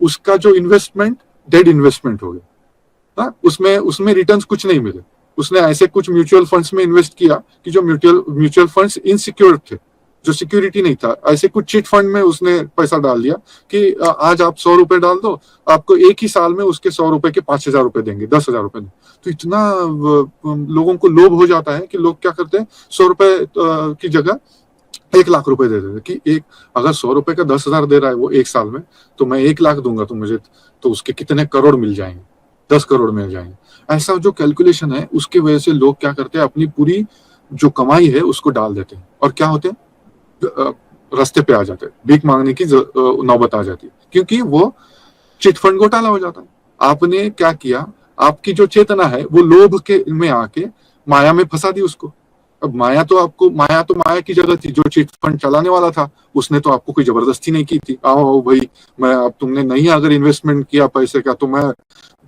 उसका जो इन्वेस्टमेंट डेड इन्वेस्टमेंट हो गया। हाँ, उसमें उसमें रिटर्न्स कुछ नहीं मिले। उसने ऐसे कुछ म्यूचुअल फंड्स में इन्वेस्ट किया कि जो म्यूचुअल फंड्स इनसिक्योर थे, जो सिक्योरिटी नहीं था। ऐसे कुछ चिट फंड में उसने पैसा डाल दिया कि आज आप 100 रुपए डाल दो, आपको एक ही साल में उसके 100 रुपए के 5,000 रुपए देंगे, 10,000 रुपए देंगे। तो इतना लोगों को लोभ हो जाता है कि लोग क्या करते हैं, 100 रुपए की जगह 1,00,000 रुपए दे देते, कि एक अगर 100 रुपए का 10,000 दे रहा है वो एक साल में, तो मैं 1,00,000 दूंगा तो मुझे तो उसके कितने करोड़ मिल जाएंगे, 10 करोड़ मिल जाएंगे। ऐसा जो कैलकुलेशन है उसकी वजह से लोग क्या करते हैं, अपनी पूरी जो कमाई है उसको डाल देते हैं, और क्या होते हैं, रास्ते पे आ जाते हैं, भीख मांगने की नौबत आ जाती है, क्योंकि वो चिट फंड घोटाला हो जाता है। आपने क्या किया, आपकी जो चेतना है वो लोभ के में आके माया में फंसा दी उसको। अब माया तो माया की जगह थी, जो चिट फंड चलाने वाला था उसने तो आपको कोई जबरदस्ती नहीं की थी, आओ भाई मैं, अब तुमने नहीं अगर इन्वेस्टमेंट किया पैसे का तो मैं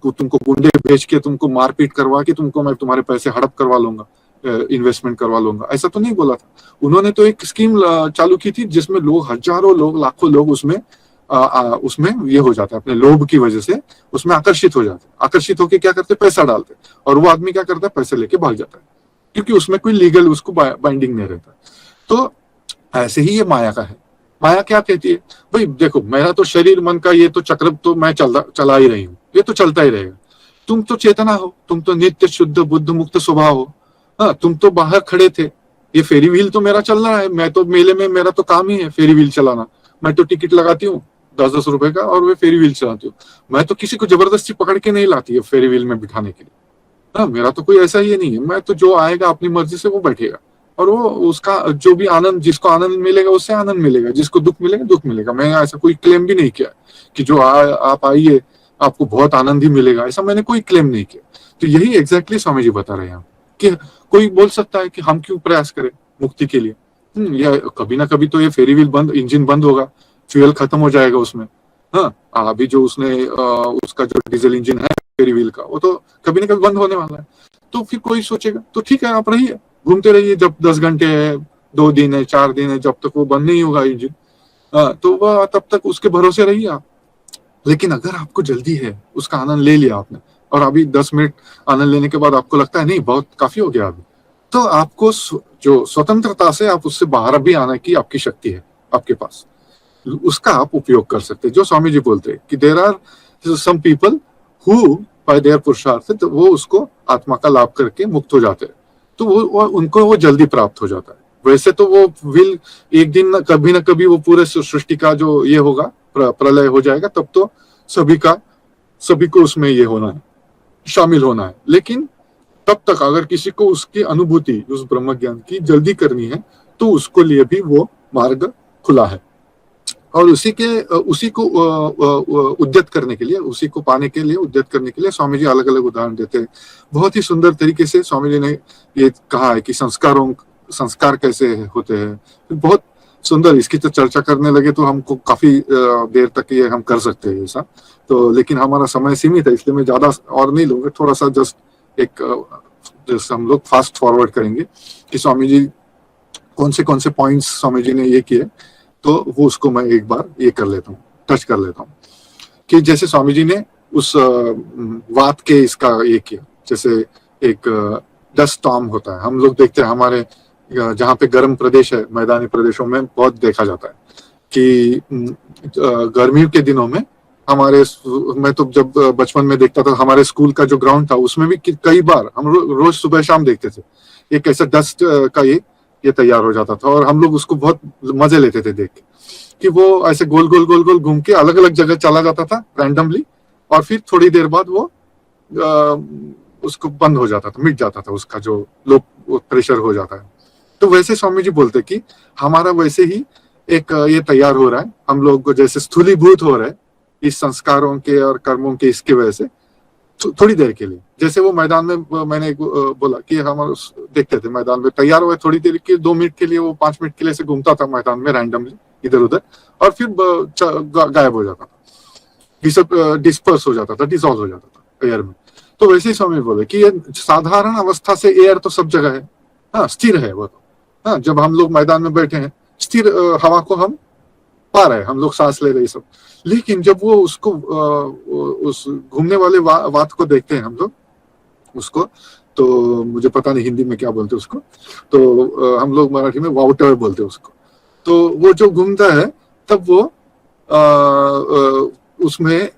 तुमको गुंडे भेज के, तुमको मारपीट करवा के, तुमको मैं तुम्हारे पैसे हड़प करवा लूंगा, इन्वेस्टमेंट करवा लूंगा, ऐसा तो नहीं बोला था। उन्होंने तो एक स्कीम चालू की थी जिसमें लोग, हजारों लोग, लाखों लोग उसमें ये हो जाता है, अपने लोभ की वजह से उसमें आकर्षित हो जाते हैं। आकर्षित होकर क्या करते, पैसा डालते, और वो आदमी क्या करता है, पैसे लेके भाग जाता है, क्योंकि उसमें कोई लीगल उसको बाइंडिंग नहीं रहता। तो ऐसे ही ये माया का है। माया क्या कहती है, भाई देखो मेरा तो शरीर मन का ये तो चक्र तो मैं चला ही रही हूँ, ये तो चलता ही रहेगा। तुम तो चेतना हो, तुम तो नित्य शुद्ध बुद्ध मुक्त स्वभाव हो। हाँ, तुम तो बाहर खड़े थे, ये फेरी व्हील तो मेरा चल रहा है, मैं तो मेले में, मेरा तो काम ही है फेरी व्हील चलाना। मैं तो टिकट लगाती हूँ 10-10 रुपए का और वे फेरी व्हील चलाती हूँ। मैं तो किसी को जबरदस्ती पकड़ के नहीं लाती है फेरी व्हील में बिठाने के लिए। हाँ, मेरा तो कोई ऐसा ही नहीं है, मैं तो जो आएगा अपनी मर्जी से वो बैठेगा, और वो उसका जो भी आनंद, जिसको आनंद मिलेगा उससे आनंद मिलेगा, जिसको दुख मिलेगा दुख मिलेगा। मैंने ऐसा कोई क्लेम भी नहीं किया कि जो आप आइए आपको बहुत आनंद ही मिलेगा, ऐसा मैंने कोई क्लेम नहीं किया। तो यही एग्जैक्टली स्वामी जी बता रहे हैं कि कोई बोल सकता है कि हम क्यों प्रयास करें मुक्ति के लिए। या कभी ना कभी तो ये फेरी व्हील बंद, इंजन बंद होगा, फ्यूल खत्म हो जाएगा उसमें। हाँ, अभी जो उसने उसका जो डीजल इंजन है फेरी व्हील का, वो तो कभी ना कभी बंद होने वाला है। तो फिर कोई सोचेगा तो ठीक है, आप रहिए, घूमते रहिए, जब 10 घंटे है, 2 दिन है, 4 दिन है, जब तक वो बंद नहीं होगा इंजन, तो वह तब तक उसके भरोसे रहिए आप। लेकिन अगर आपको जल्दी है, उसका आनंद ले लिया आपने, और अभी 10 मिनट आनंद लेने के बाद आपको लगता है नहीं बहुत काफी हो गया अभी, तो आपको जो स्वतंत्रता से आप उससे बाहर भी आने की आपकी शक्ति है आपके पास, उसका आप उपयोग कर सकते हैं। जो स्वामी जी बोलते हैं कि there are some people who by their पुरुषार्थ, तो वो उसको आत्मा का लाभ करके मुक्त हो जाते हैं, तो वो उनको वो जल्दी प्राप्त हो जाता है। वैसे तो वो विल एक दिन ना कभी वो पूरे सृष्टि का जो ये होगा, प्रलय हो जाएगा, तब तो सभी को उसमें ये होना है, शामिल होना है। लेकिन तब तक अगर किसी को उसकी अनुभूति, उस ब्रह्म ज्ञान की जल्दी करनी है, तो उसको लिए भी वो मार्ग खुला है। और उसी को उद्यत करने के लिए, उसी को पाने के लिए, उद्यत करने के लिए स्वामी जी अलग अलग उदाहरण देते हैं। बहुत ही सुंदर तरीके से स्वामी जी ने ये कहा है कि संस्कार कैसे होते हैं, बहुत सुंदर। इसकी तो चर्चा करने लगे तो हमको काफी देर तक ये हम कर सकते हैं ऐसा, तो लेकिन हमारा समय सीमित है, इसलिए मैं ज्यादा और नहीं लूंगा, थोड़ा सा जस्ट एक हम लोग फास्ट फॉरवर्ड करेंगे कि स्वामी जी कौन से पॉइंट्स स्वामी जी ने ये किए, तो वो उसको मैं एक बार ये कर लेता हूँ, टच कर लेता हूँ। कि जैसे स्वामी जी ने उस वात के इसका ये किया, जैसे एक डस्ट स्टॉर्म होता है, हम लोग देखते हैं हमारे जहाँ पे गर्म प्रदेश है, मैदानी प्रदेशों में बहुत देखा जाता है कि गर्मियों के दिनों में मैं तो जब बचपन में देखता था, हमारे स्कूल का जो ग्राउंड था उसमें भी कई बार हम रोज सुबह शाम देखते थे, एक ऐसा डस्ट का ये तैयार हो जाता था, और हम लोग उसको बहुत मजे लेते थे देख के, कि वो ऐसे गोल गोल गोल गोल घूम के अलग अलग जगह चला जाता था रैंडमली, और फिर थोड़ी देर बाद वो उसको बंद हो जाता था, मिट जाता था, उसका जो लो प्रेशर हो जाता है। तो वैसे स्वामी जी बोलते कि हमारा वैसे ही एक ये तैयार हो रहा है, हम लोग जैसे स्थूलीभूत हो रहे हैं इस संस्कारों के और कर्मों के इसके वजह से थोड़ी देर के लिए। जैसे वो मैदान में मैंने बोला कि हमारा देखते थे मैदान में, तैयार हुए थोड़ी देर के 2 मिनट के लिए, वो 5 मिनट के लिए से घूमता था मैदान में रैंडमली इधर उधर, और फिर गायब हो जाता था, डिस्पर्स हो जाता था, डिसॉल्व हो जाता था एयर में। तो वैसे ही स्वामी बोले कि ये साधारण अवस्था से एयर तो सब जगह है, हाँ स्थिर है वो तो, हाँ जब हम लोग मैदान में बैठे हैं स्थिर हवा को हम पा रहे हैं, हम लोग सांस ले रहे सब। लेकिन जब वो उसको उस घूमने वाले वात को देखते हैं हम लोग उसको, तो मुझे पता नहीं हिंदी में क्या बोलते हैं उसको, तो हम लोग मराठी में वाउटर बोलते हैं उसको। तो वो जो घूमता है तब वो उसमें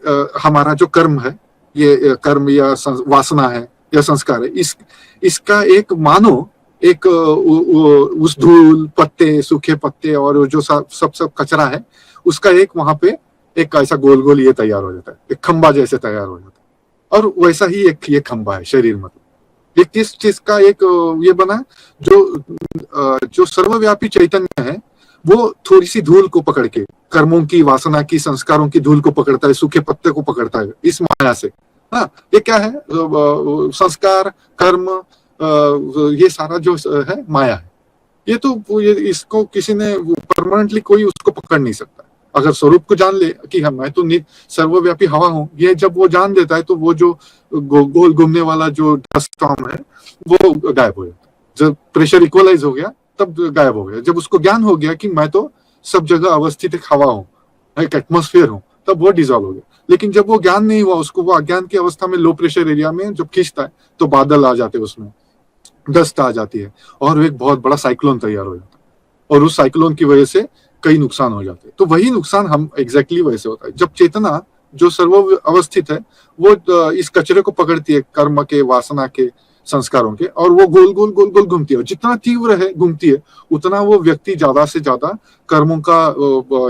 हमारा जो कर्म है, ये कर्म या वासना है या संस्कार है, इसका एक मानो एक उस धूल पत्ते सूखे पत्ते और जो सब कचरा है उसका एक वहां पे एक ऐसा गोल गोल ये तैयार हो जाता है, एक खंबा जैसे तैयार हो जाता है। और वैसा ही एक ये खंबा है शरीर, मतलब एक किस चीज का एक ये बना, जो सर्वव्यापी चैतन्य है वो थोड़ी सी धूल को पकड़ के, कर्मों की वासना की संस्कारों की धूल को पकड़ता है, सूखे पत्ते को पकड़ता है इस माया से। हाँ ये क्या है, संस्कार कर्म ये सारा जो है माया है। ये तो इसको किसी ने परमानेंटली कोई उसको पकड़ नहीं सकता। अगर स्वरूप को जान ले कि हम मैं तो सर्वव्यापी हवा हूं, ये जब वो जान देता है तो वो जो गोल घूमने वाला जो डस्ट स्टॉर्म है वो गायब हो जाता है। जब प्रेशर इक्वलाइज हो गया तब गायब हो गया। जब उसको ज्ञान हो गया कि मैं तो सब जगह अवस्थित एक हवा हूँ, एक एटमोस्फेयर हूँ, तब वो डिजॉल्व हो गया। लेकिन जब वो ज्ञान नहीं हुआ, उसको वो अज्ञान की अवस्था में लो प्रेशर एरिया में जब खींचता है तो बादल आ जाते हैं, उसमें डस्ट आ जाती है और एक बहुत बड़ा साइक्लोन तैयार हो जाता है, और उस साइक्लोन की वजह से कई नुकसान हो जाते हैं। तो वही नुकसान हम एग्जैक्टली वैसे होता है जब चेतना जो सर्व अवस्थित है वो इस कचरे को पकड़ती है, कर्म के वासना के संस्कारों के, और वो गोल गोल गोल गोल घूमती है। और जितना तीव्र है घूमती है उतना वो व्यक्ति ज्यादा से ज्यादा कर्मों का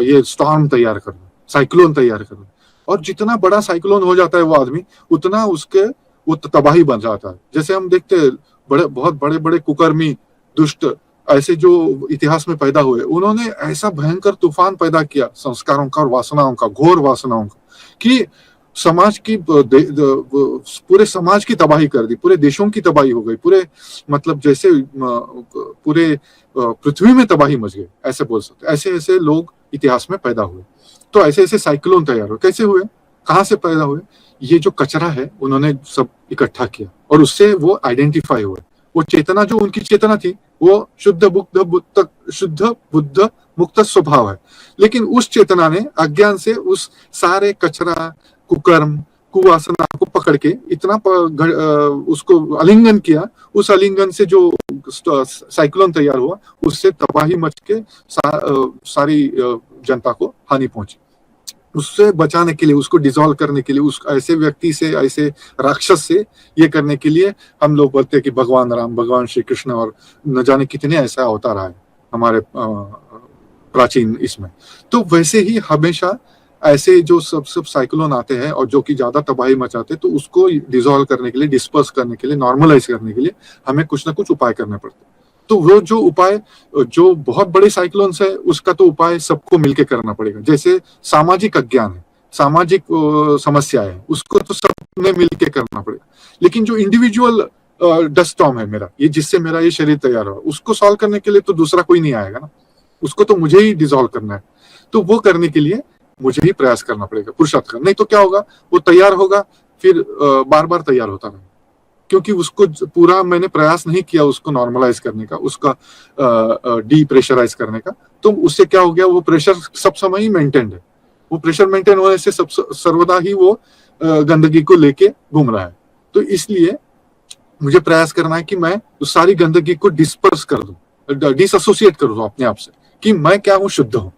ये स्टॉर्म तैयार करना, साइक्लोन तैयार करना। और जितना बड़ा साइक्लोन हो जाता है वो आदमी, उतना उसके वो तबाही बन जाता है। जैसे हम देखते हैं बहुत बड़े बड़े कुकर्मी दुष्ट ऐसे जो इतिहास में पैदा हुए, उन्होंने ऐसा भयंकर तूफान पैदा किया संस्कारों का और वासनाओं का, घोर वासनाओं का, कि समाज की पूरे समाज की तबाही कर दी, पूरे देशों की तबाही हो गई, पूरे मतलब जैसे पूरे पृथ्वी में तबाही मच गई ऐसे बोल सकते। ऐसे ऐसे लोग इतिहास में पैदा हुए। तो ऐसे ऐसे साइक्लोन तैयार हुए। कैसे हुए, कहाँ से पैदा हुए? ये जो कचरा है उन्होंने सब इकट्ठा किया और उससे वो आइडेंटिफाई हुए। वो चेतना जो उनकी चेतना थी वो शुद्ध बुद्ध मुक्त स्वभाव है, लेकिन उस चेतना ने अज्ञान से उस सारे कचरा कुकर्म कुवासना को पकड़ के इतना उसको आलिंगन किया। उस आलिंगन से जो साइक्लोन तैयार हुआ उससे तबाही मच के सारी जनता को हानि पहुंची। उससे बचाने के लिए, उसको डिसॉल्व करने के लिए, उस ऐसे व्यक्ति से, ऐसे राक्षस से ये करने के लिए हम लोग बोलते हैं कि भगवान राम, भगवान श्री कृष्ण और न जाने कितने ऐसा अवतार आए हमारे प्राचीन इसमें। तो वैसे ही हमेशा ऐसे जो सब साइक्लोन आते हैं और जो कि ज्यादा तबाही मचाते हैं, तो उसको डिसॉल्व करने के लिए, डिस्पर्स करने के लिए, नॉर्मलाइज करने के लिए हमें कुछ ना कुछ उपाय करने पड़ते हैं। तो वो जो उपाय जो बहुत बड़े साइक्लोन्स है उसका तो उपाय सबको मिलके करना पड़ेगा। जैसे सामाजिक अज्ञान है, सामाजिक समस्या है, उसको तो सबने मिलके करना पड़ेगा। लेकिन जो इंडिविजुअल डस्ट स्टॉर्म है मेरा, ये जिससे मेरा ये शरीर तैयार हुआ, उसको सॉल्व करने के लिए तो दूसरा कोई नहीं आएगा ना, उसको तो मुझे ही डिसॉल्व करना है। तो वो करने के लिए मुझे ही प्रयास करना पड़ेगा, पुरुषार्थ करना। नहीं तो क्या होगा, वो तैयार होगा फिर बार बार तैयार होता रहेगा, क्योंकि उसको पूरा मैंने प्रयास नहीं किया उसको नॉर्मलाइज करने का, उसका डी प्रेशराइज करने का। तो उससे क्या हो गया, वो प्रेशर सब समय ही मेंटेन्ड है। वो प्रेशर मेंटेन होने से सर्वदा ही वो गंदगी को लेके घूम रहा है। तो इसलिए मुझे प्रयास करना है कि मैं उस सारी गंदगी को डिस्पर्स कर दूं, डिसएसोसिएट कर दूं अपने आप से, कि मैं क्या हूं, शुद्ध हूं।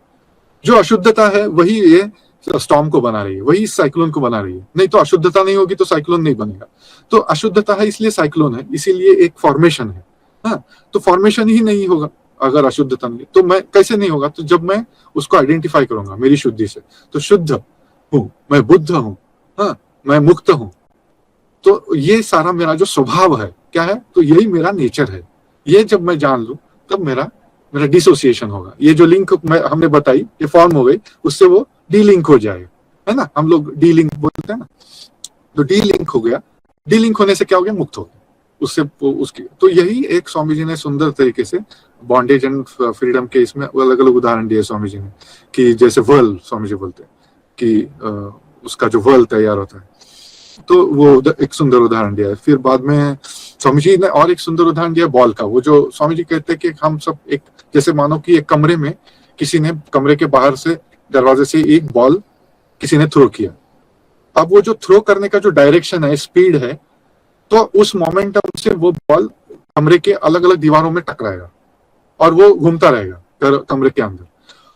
जो अशुद्धता है वही ये स्टॉर्म को बना रही है, वही साइक्लोन को बना रही है। नहीं तो अशुद्धता नहीं होगी तो साइक्लोन नहीं बनेगा। तो अशुद्धता है इसलिए साइक्लोन है, इसीलिए एक फॉर्मेशन है। हाँ, तो फॉर्मेशन ही नहीं होगा अगर अशुद्धता नहीं। तो मैं कैसे नहीं होगा, तो जब मैं उसको आइडेंटिफाई करूंगा मेरी शुद्धि से, तो शुद्ध हूं मैं, बुद्ध हूं, हाँ मैं मुक्त हूं। तो ये सारा मेरा जो स्वभाव है क्या है, तो यही मेरा नेचर है। ये जब मैं जान लूं तब मेरा डिसोसिएशन होगा। ये जो लिंक हमने बताई, ये फॉर्म हो गई, उससे वो डी लिंक हो जाएगा, है ना। हम लोग डी लिंक बोलते हैं ना, तो डी लिंक हो गया। डी लिंक होने से क्या हो गया, मुक्त हो गया। उससे उसकी, तो यही एक स्वामी जी ने सुंदर तरीके से बॉन्डेज एंड फ्रीडम के इसमें अलग अलग उदाहरण दिए स्वामी जी ने, कि जैसे वर्ल स्वामी जी बोलते हैं कि उसका जो वर्ल तैयार होता है, तो वो एक सुंदर उदाहरण दिया है। फिर बाद में स्वामी जी ने और एक सुंदर उदाहरण दिया बॉल का, वो जो स्वामी जी कहते हैं कि हम सब एक, जैसे मानो कि एक कमरे में किसी ने कमरे के बाहर से दरवाजे से एक बॉल किसी ने थ्रो किया, अब वो जो थ्रो करने का जो डायरेक्शन है, स्पीड है, तो उस मोमेंटम से वो बॉल कमरे के अलग अलग दीवारों में टकराएगा और वो घूमता रहेगा कमरे के अंदर,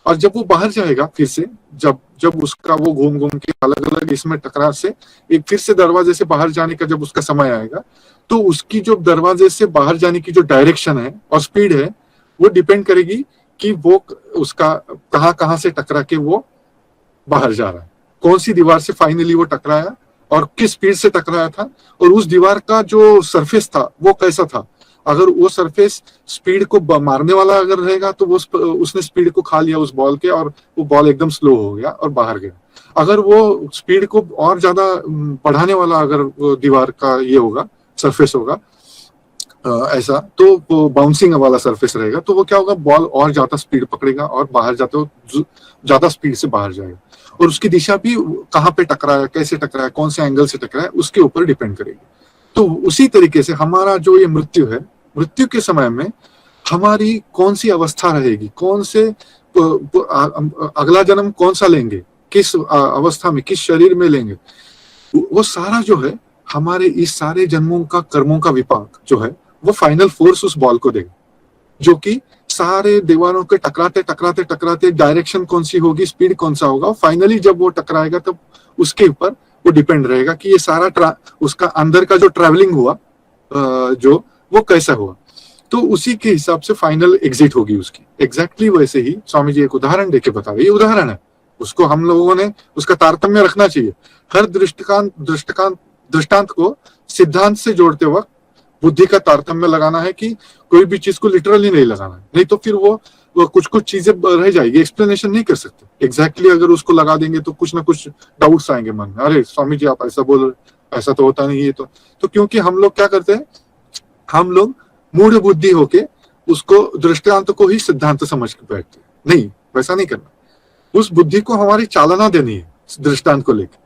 और जब वो बाहर जाएगा फिर से, जब जब उसका वो घूम घूम के अलग अलग इसमें टकरा से एक फिर से दरवाजे से बाहर जाने का जब उसका समय आएगा, तो उसकी जो दरवाजे से बाहर जाने की जो डायरेक्शन है और स्पीड है, वो डिपेंड करेगी कि वो उसका कहाँ कहाँ से टकरा के वो बाहर जा रहा है, कौन सी दीवार से फाइनली वो टकराया और किस स्पीड से टकराया था, और उस दीवार का जो सरफेस था वो कैसा था। अगर वो सरफेस स्पीड को मारने वाला अगर रहेगा तो वो उसने स्पीड को खा लिया उस बॉल के, और वो बॉल एकदम स्लो हो गया और बाहर गया। अगर वो स्पीड को और ज्यादा बढ़ाने वाला अगर वो दीवार का ये होगा, सरफेस होगा ऐसा, तो वो बाउंसिंग वाला सरफेस रहेगा, तो वो क्या होगा, बॉल और ज्यादा स्पीड पकड़ेगा और बाहर जाते हो ज्यादा स्पीड से बाहर जाएगा, और उसकी दिशा भी कहाँ पे टकराया, कैसे टकराया, कौन से एंगल से टकराया, उसके ऊपर डिपेंड करेगी। तो उसी तरीके से हमारा जो ये मृत्यु है, मृत्यु के समय में हमारी कौन सी अवस्था रहेगी, कौन से अगला जन्म कौन सा लेंगे, किस अवस्था में, किस शरीर में लेंगे, वो सारा जो है हमारे इस सारे जन्मों का कर्मों का विपाक जो है वो फाइनल फोर्स उस बॉल को देगा, जो कि सारे दीवारों के टकराते टकराते टकराते डायरेक्शन कौन सी होगी, स्पीड कौन सा होगा, फाइनली जब वो टकराएगा तब उसके ऊपर वो डिपेंड रहेगा कि ये सारा उसका अंदर का जो ट्रैवलिंग हुआ जो वो कैसा हुआ, तो उसी के हिसाब से फाइनल एग्जिट होगी उसकी। एग्जैक्टली वैसे ही स्वामी जी एक उदाहरण देके बता रहे, ये उदाहरण है, उसको हम लोगों ने उसका तारतम्य रखना चाहिए। हर दृष्टांत को सिद्धांत से जोड़ते वक्त बुद्धि का तारतम्य लगाना है, कि कोई भी चीज को लिटरली नहीं लगाना है, नहीं तो फिर वो कुछ कुछ चीजें रह जाएगी, एक्सप्लेनेशन नहीं कर सकते। एग्जैक्टली अगर उसको लगा देंगे तो कुछ ना कुछ डाउट्स आएंगे मन में, अरे स्वामी जी आप ऐसा बोल रहे, ऐसा तो होता नहीं है। तो क्योंकि हम लोग क्या करते हैं, हम लोग मूढ़ बुद्धि होके उसको दृष्टांत को ही सिद्धांत समझ के बैठते हैं। नहीं, वैसा नहीं करना, उस बुद्धि को हमारी चालना देनी है दृष्टांत को लेकर,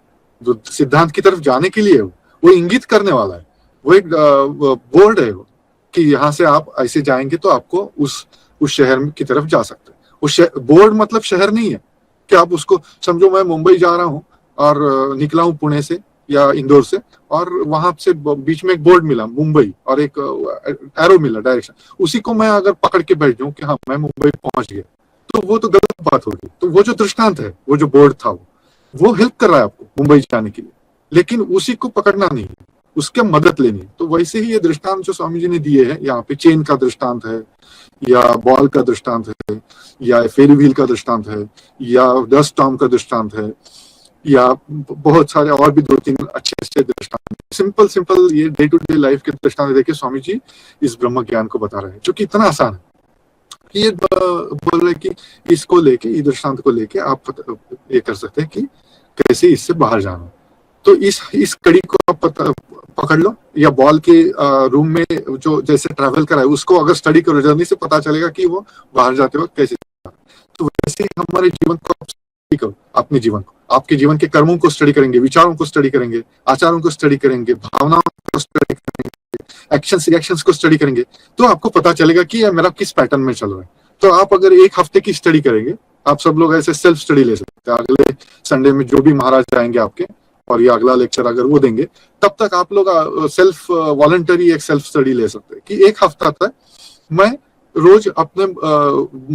जो सिद्धांत की तरफ जाने के लिए वो इंगित करने वाला है, वो एक बोर्ड है वो, कि यहाँ से आप ऐसे जाएंगे तो आपको उस शहर की तरफ जा सकते हैं। उस बोर्ड मतलब शहर नहीं है कि आप उसको समझो मैं मुंबई जा रहा हूँ और निकला हूँ पुणे से या इंदौर से, और वहां से बीच में एक बोर्ड मिला मुंबई और एक एरो मिला डायरेक्शन, उसी को मैं अगर पकड़ के बैठ जाऊं कि हाँ मैं मुंबई पहुंच गया, तो वो तो गलत बात होगी। तो वो जो दृष्टांत है, वो जो बोर्ड था वो हेल्प कर रहा है आपको मुंबई जाने के लिए, लेकिन उसी को पकड़ना नहीं है, उसके मदद लेनी है। तो वैसे ही ये दृष्टांत जो स्वामी जी ने दिए हैं, यहाँ पे चेन का दृष्टांत है, या बॉल का दृष्टांत है, या फेरी व्हील का दृष्टांत है, या डस्ट स्टॉर्म का दृष्टांत है, या बहुत सारे और भी 2-3 अच्छे दृष्टांत, सिंपल ये डे टू डे लाइफ के दृष्टांत देके स्वामी जी इस ब्रह्म ज्ञान को बता रहे हैं, जो कि इतना आसान है कि ये बोल रहे कि इसको लेके, इस दृष्टांत को लेके आप ये कर सकते हैं कि कैसे इससे बाहर जाना। तो इस कड़ी को आप पकड़ लो, या बॉल के रूम में जो जैसे ट्रैवल करा है उसको अगर स्टडी करो, जर्नी से पता चलेगा कि वो बाहर जाते वक्त कैसे। तो वैसे ही हमारे जीवन को आप स्टडी करो, अपने जीवन को, आपके जीवन के कर्मों को स्टडी करेंगे, विचारों को स्टडी करेंगे, आचारों को स्टडी करेंगे, भावनाओं को स्टडी करेंगे, एक्शंस रिएक्शंस को स्टडी करेंगे, तो आपको पता चलेगा कि ये मेरा किस पैटर्न में चल रहा है। तो आप अगर 1 हफ्ते की स्टडी करेंगे, आप सब लोग ऐसे सेल्फ स्टडी ले सकते हैं। अगले संडे में जो भी महाराज आएंगे आपके, और ये अगला लेक्चर अगर वो देंगे, तब तक आप लोग सेल्फ वॉलंटरी एक सेल्फ स्टडी ले सकते हैं कि 1 हफ्ता तक मैं रोज अपने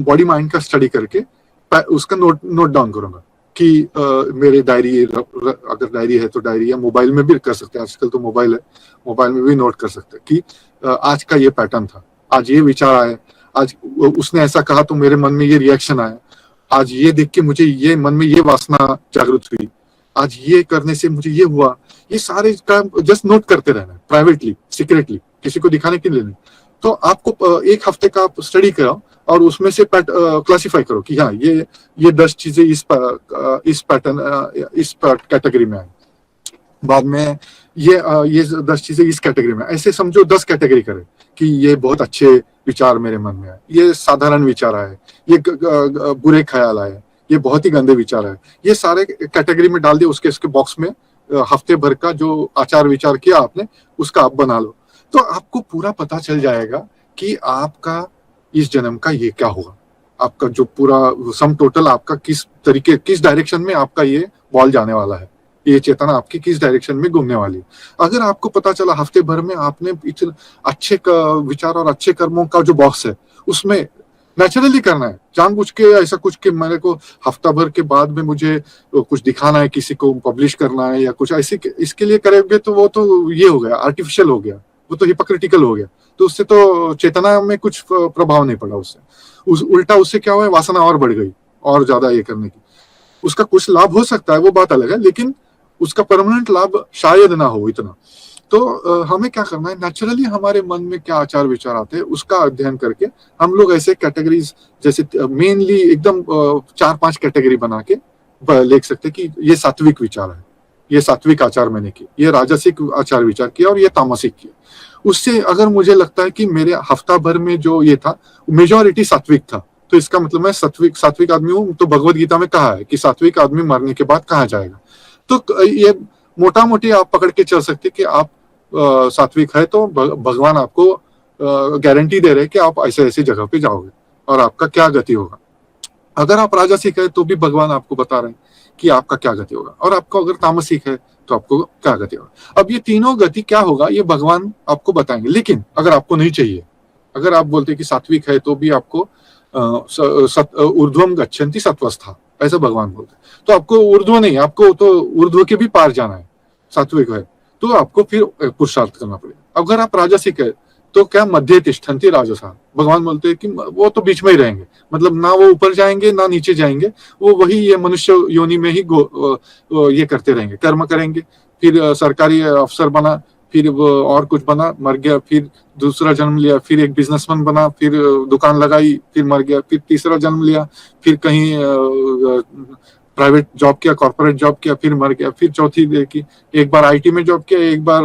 बॉडी माइंड का स्टडी करके उसका नोट डाउन करूंगा कि मेरे डायरी, अगर डायरी है तो डायरी, या मोबाइल में भी कर सकते हैं, आजकल तो मोबाइल है, मोबाइल में भी नोट कर सकते हैं कि आज का ये पैटर्न था, आज ये विचार आए, आज उसने ऐसा कहा तो मेरे मन में ये रिएक्शन आया, आज ये देख के मुझे ये मन में ये वासना जागृत हुई, आज ये करने से मुझे ये हुआ। ये सारे का जस्ट नोट करते रहना, प्राइवेटली, सीक्रेटली, किसी को दिखाने के लिए नहीं। तो आपको 1 हफ्ते का आप स्टडी कराओ और उसमें से क्लासिफाई करो कि हाँ ये 10 चीजें इस पैटर्न, इस कैटेगरी में आए, बाद में ये 10 चीजें इस कैटेगरी में, ऐसे समझो 10 कैटेगरी करे कि ये बहुत अच्छे विचार मेरे मन में आए, ये साधारण विचार आए, ये बुरे ख्याल आए, ये बहुत ही गंदे विचार आए, ये सारे कैटेगरी में डाल दिए उसके इसके बॉक्स में। हफ्ते भर का जो आचार विचार किया आपने उसका आप बना लो, तो आपको पूरा पता चल जाएगा कि आपका इस जन्म का ये क्या होगा, आपका जो पूरा सम टोटल आपका किस तरीके किस डायरेक्शन में आपका ये बॉल जाने वाला है, ये चेतना आपकी किस डायरेक्शन में घूमने वाली है। अगर आपको पता चला हफ्ते भर में आपने इतने अच्छे विचार और अच्छे कर्मों का जो बॉक्स है उसमें नेचुरली करना है, जानबूझ के ऐसा कुछ कि मेरे को हफ्ता भर के बाद में मुझे कुछ दिखाना है, किसी को पब्लिश करना है या कुछ ऐसे, इसके लिए करेंगे तो वो तो ये हो गया, आर्टिफिशियल हो गया, वो तो हिपोक्रिटिकल हो गया, तो उससे तो चेतना में कुछ प्रभाव नहीं पड़ा उससे। उल्टा उससे क्या हुआ, वासना और बढ़ गई और ज्यादा ये करने की। उसका कुछ लाभ हो सकता है, वो बात अलग है, लेकिन उसका परमानेंट लाभ शायद ना हो इतना। तो हमें क्या करना है, नेचुरली हमारे मन में क्या आचार विचार आते हैं उसका अध्ययन करके हम लोग ऐसे कैटेगरीज, जैसे मेनली एकदम 4-5 कैटेगरी बना के लिख सकते कि ये सात्विक विचार है, ये सात्विक आचार मैंने किए, ये राजसिक आचार विचार किया और ये तामसिक किया। उससे अगर मुझे लगता है कि मेरे हफ्ता भर में जो ये था मेजोरिटी सात्विक था, तो इसका मतलब मैं सात्विक आदमी हूँ। तो भगवत गीता में कहा है कि सात्विक आदमी मरने के बाद कहाँ जाएगा, तो ये मोटा मोटी आप पकड़ के चल सकते कि आप सात्विक है तो भगवान आपको गारंटी दे रहे कि आप ऐसे ऐसे जगह पे जाओगे और आपका क्या गति होगा। अगर आप राजसिक है तो भी भगवान आपको बता रहे हैं कि आपका क्या गति होगा, और आपको अगर तामसिक है तो आपको क्या गति होगा। अब ये तीनों गति क्या होगा ये भगवान आपको बताएंगे, लेकिन अगर आपको नहीं चाहिए, अगर आप बोलते कि सात्विक है तो भी आपको ऊर्ध्वम गच्छन्ति सत्वस्था, ऐसा भगवान बोलते, तो आपको ऊर्ध्व नहीं, आपको तो ऊर्ध्व के भी पार जाना है, सात्विक है तो आपको फिर पुरुषार्थ करना पड़ेगा। अगर आप राजसिक है तो क्या मध्य तिष्ठन्ति राजसा, भगवान बोलते हैं कि वो तो बीच में ही रहेंगे, मतलब ना वो ऊपर जाएंगे ना नीचे जाएंगे, वो वही ये मनुष्य योनि में ही ये करते रहेंगे, कर्म करेंगे, फिर सरकारी अफसर बना, फिर वो और कुछ बना, मर गया, फिर दूसरा जन्म लिया, फिर एक बिजनेसमैन बना, फिर दुकान लगाई, फिर मर गया, फिर तीसरा जन्म लिया, फिर कहीं प्राइवेट जॉब किया, कॉर्पोरेट जॉब किया, फिर मर गया, फिर चौथी देखी, एक बार आईटी में जॉब किया, एक बार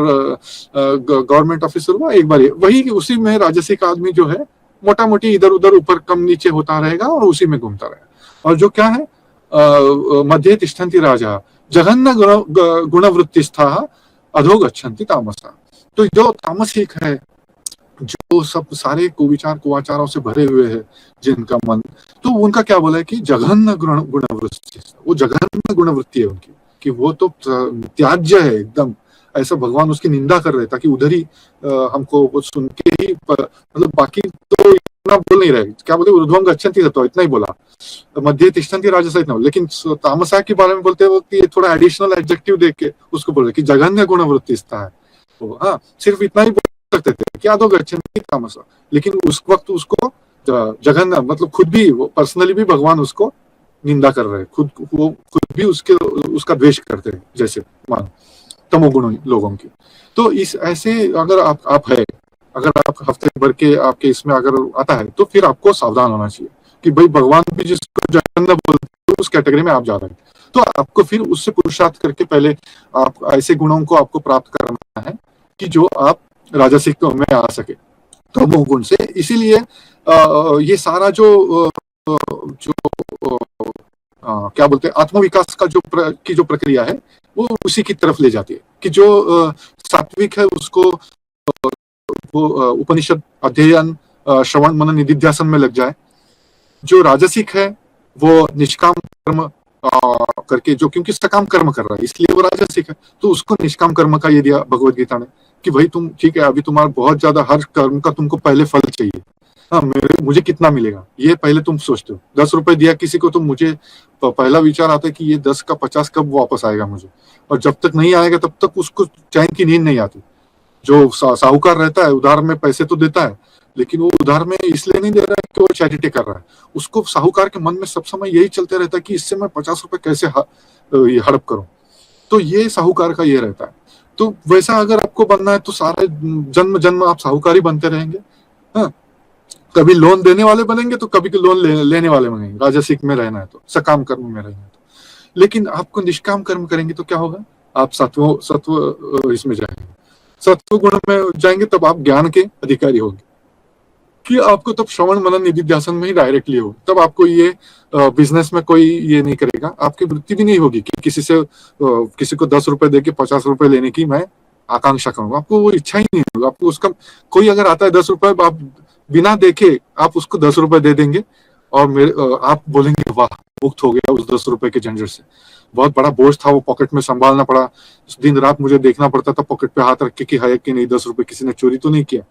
गवर्नमेंट ऑफिसर हुआ, एक बार वही उसी में राजसिक आदमी जो है मोटा मोटी इधर उधर ऊपर कम नीचे होता रहेगा और उसी में घूमता रहेगा। और जो क्या है मध्य तिष्ठन्ति राजा जघन्य गुणवृत्तिस्था अधो गच्छन्ति तामसा, तो जो तामसिक है, जो सब सारे कुविचार कुआचारों से भरे हुए है जिनका मन, तो उनका क्या बोला है कि जघन्य गुणवृत्ति, वो जघन्य गुणवृत्ति है उनकी, कि वो तो त्याज्य है एकदम, ऐसा भगवान उसकी निंदा कर रहे ताकि उधर ही हमको वो सुन के ही मतलब बाकी तो इतना बोल नहीं रहे, क्या बोलते ऊर्ध्वम गच्छन्ति तो इतना ही बोला, मध्य तिष्ठन्ति राजसा इतना, लेकिन तामसा के बारे में बोलते वक्त ये थोड़ा एडिशनल एडजेक्टिव देख के उसको बोल रहे कि जघन्य गुणवृत्ति है। तो हाँ, सिर्फ इतना ही सकते थे क्या दो गच्छन्ति तामसा, लेकिन उस वक्त उसको जघन्य मतलब खुद भी वो पर्सनली भी भगवान उसको निंदा कर रहे हैं, वो खुद भी उसका द्वेष करते हैं, जैसे मान तमोगुण लोगों की। तो इस ऐसे अगर आप है, अगर आप हफ्ते भर के आपके इसमें अगर आता है तो फिर आपको सावधान होना चाहिए कि भाई भगवान भी जिसको जघन्य बोलते हैं उस कैटेगरी में आप जा रहे हैं, तो आपको फिर उससे पुरुषार्थ करके पहले आप ऐसे गुणों को आपको प्राप्त करना है कि जो आप राजसिक में आ सके तमो गुण से। इसीलिए ये सारा जो क्या बोलते हैं आत्मविकास का जो प्रक्रिया है वो उसी की तरफ ले जाती है कि जो सात्विक है उसको वो उपनिषद अध्ययन श्रवण मनन निधिध्यासन में लग जाए, जो राजसिक है वो निष्काम कर्म करके, जो क्योंकि सकाम कर्म कर रहा है इसलिए वो राजसिक है, तो उसको निष्काम कर्म का ये दिया भगवत गीता ने कि भाई तुम ठीक है अभी तुम्हारा बहुत ज्यादा हर कर्म का तुमको पहले फल चाहिए, हाँ मुझे कितना मिलेगा ये पहले तुम सोचते हो, 10 रुपए दिया किसी को तो मुझे पहला विचार आता है कि ये 10 का 50 कब वापस आएगा मुझे, और जब तक नहीं आएगा तब तक उसको चैन की नींद नहीं आती। जो साहूकार रहता है उधार में पैसे तो देता है, लेकिन वो उधार में इसलिए नहीं दे रहा है कि वो चैरिटी कर रहा है, उसको साहूकार के मन में सब समय यही चलते रहता है कि इससे मैं 50 रुपए कैसे हड़प करूं, तो ये साहूकार का ये रहता है। तो वैसा अगर आपको बनना है तो सारे जन्म जन्म आप साहूकारी बनते रहेंगे, हाँ कभी लोन देने वाले बनेंगे तो कभी लोन लेने वाले बनेंगे, राजसिक में रहना है तो, सकाम कर्म में रहना है तो। लेकिन आपको निष्काम कर्म करेंगे तो क्या होगा, आप सत्व इसमें जाएंगे, सत्व गुण में जाएंगे तब आप ज्ञान के अधिकारी होंगे, कि आपको तब श्रवण मनन निधिध्यासन में ही डायरेक्टली हो, तब आपको ये बिजनेस में कोई ये नहीं करेगा, आपकी वृत्ति भी नहीं होगी कि किसी को 10 रुपए देके 50 रुपए लेने की मैं आकांक्षा करूंगा, आपको वो इच्छा ही नहीं होगी। आपको उसका कोई अगर आता है 10 रुपए, आप बिना देखे आप उसको 10 रुपए दे देंगे और आप बोलेंगे वाह मुक्त हो गया उस 10 रुपए के झंझट से, बहुत बड़ा बोझ था वो पॉकेट में संभालना पड़ा, दिन रात मुझे देखना पड़ता था पॉकेट पे हाथ रख के कि है कि नहीं 10 रुपए किसी ने चोरी तो नहीं किया,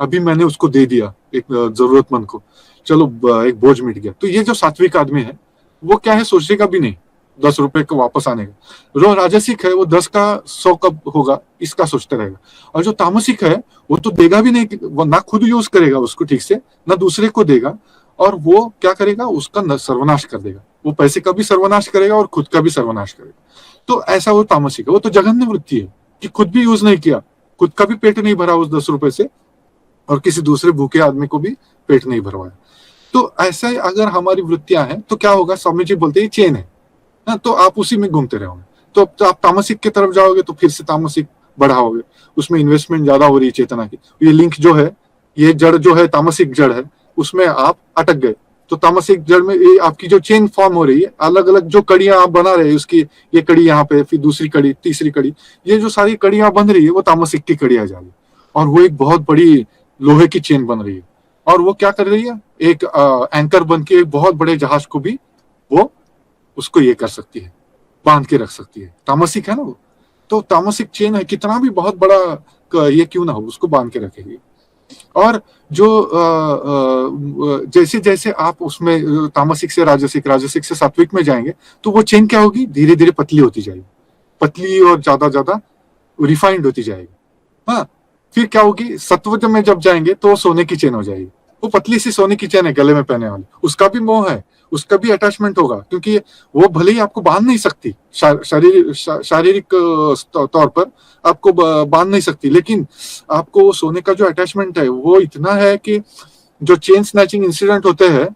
अभी मैंने उसको दे दिया एक जरूरतमंद को, चलो एक बोझ मिट गया। तो ये जो सात्विक आदमी है वो क्या है, सोचेगा भी नहीं 10 रुपए को वापस आने का। जो राजसिक है वो 10 का 100 कब होगा इसका सोचते रहेगा, और जो तामसिक है वो तो देगा भी नहीं, वो ना खुद यूज करेगा उसको ठीक से, ना दूसरे को देगा, और वो क्या करेगा उसका सर्वनाश कर देगा, वो पैसे का भी सर्वनाश करेगा और खुद का भी सर्वनाश करेगा। तो ऐसा वो तामसिक है, वो तो जघन्य वृत्ति है कि खुद भी यूज नहीं किया, खुद का भी पेट नहीं भरा उस 10 रुपए से, और किसी दूसरे भूखे आदमी को भी पेट नहीं भरवाया। तो ऐसा ही अगर हमारी वृत्तियां हैं तो क्या होगा, स्वामी जी बोलते हैं चेन है ना, तो आप उसी में घूमते रहोगे, तो आप तामसिक की तरफ जाओगे तो फिर से तामसिक बढ़ाओगे, उसमें इन्वेस्टमेंट ज्यादा हो रही है चेतना की, ये लिंक जो है, ये जड़ जो है तामसिक जड़ है, उसमें आप अटक गए, तो तामसिक जड़ में ये आपकी जो चेन फॉर्म हो रही है, अलग अलग जो कड़ियां आप बना रहे हैं, उसकी ये कड़ी यहाँ पे, फिर दूसरी कड़ी, तीसरी कड़ी, ये जो सारी कड़ियां बन रही है वो तामसिक की कड़ियां जा रही है, और वो एक बहुत बड़ी लोहे की चेन बन रही है, और वो क्या कर रही है, एक एंकर बन के एक बहुत बड़े जहाज को भी वो उसको ये कर सकती है, बांध के रख सकती है, तामसिक है ना वो। तो तामसिक चेन है, कितना भी बहुत बड़ा ये क्यों ना हो उसको बांध के रखेगी। और जो जैसे जैसे आप उसमें तामसिक से राजसिक, राजसिक से सात्विक में जाएंगे तो वो चेन क्या होगी, धीरे धीरे पतली होती जाएगी, पतली और ज्यादा ज्यादा रिफाइंड होती जाएगी। हाँ, फिर क्या होगी, सत्व में जब जाएंगे तो सोने की चेन हो जाएगी, वो पतली सी सोने की चेन है गले में पहने वाली, उसका भी मोह है, उसका भी अटैचमेंट होगा, क्योंकि वो भले ही आपको बांध नहीं सकती, शारीरिक तौर पर आपको बांध नहीं सकती, लेकिन आपको वो सोने का जो अटैचमेंट है वो इतना है कि जो चेन स्नैचिंग इंसिडेंट होते हैं,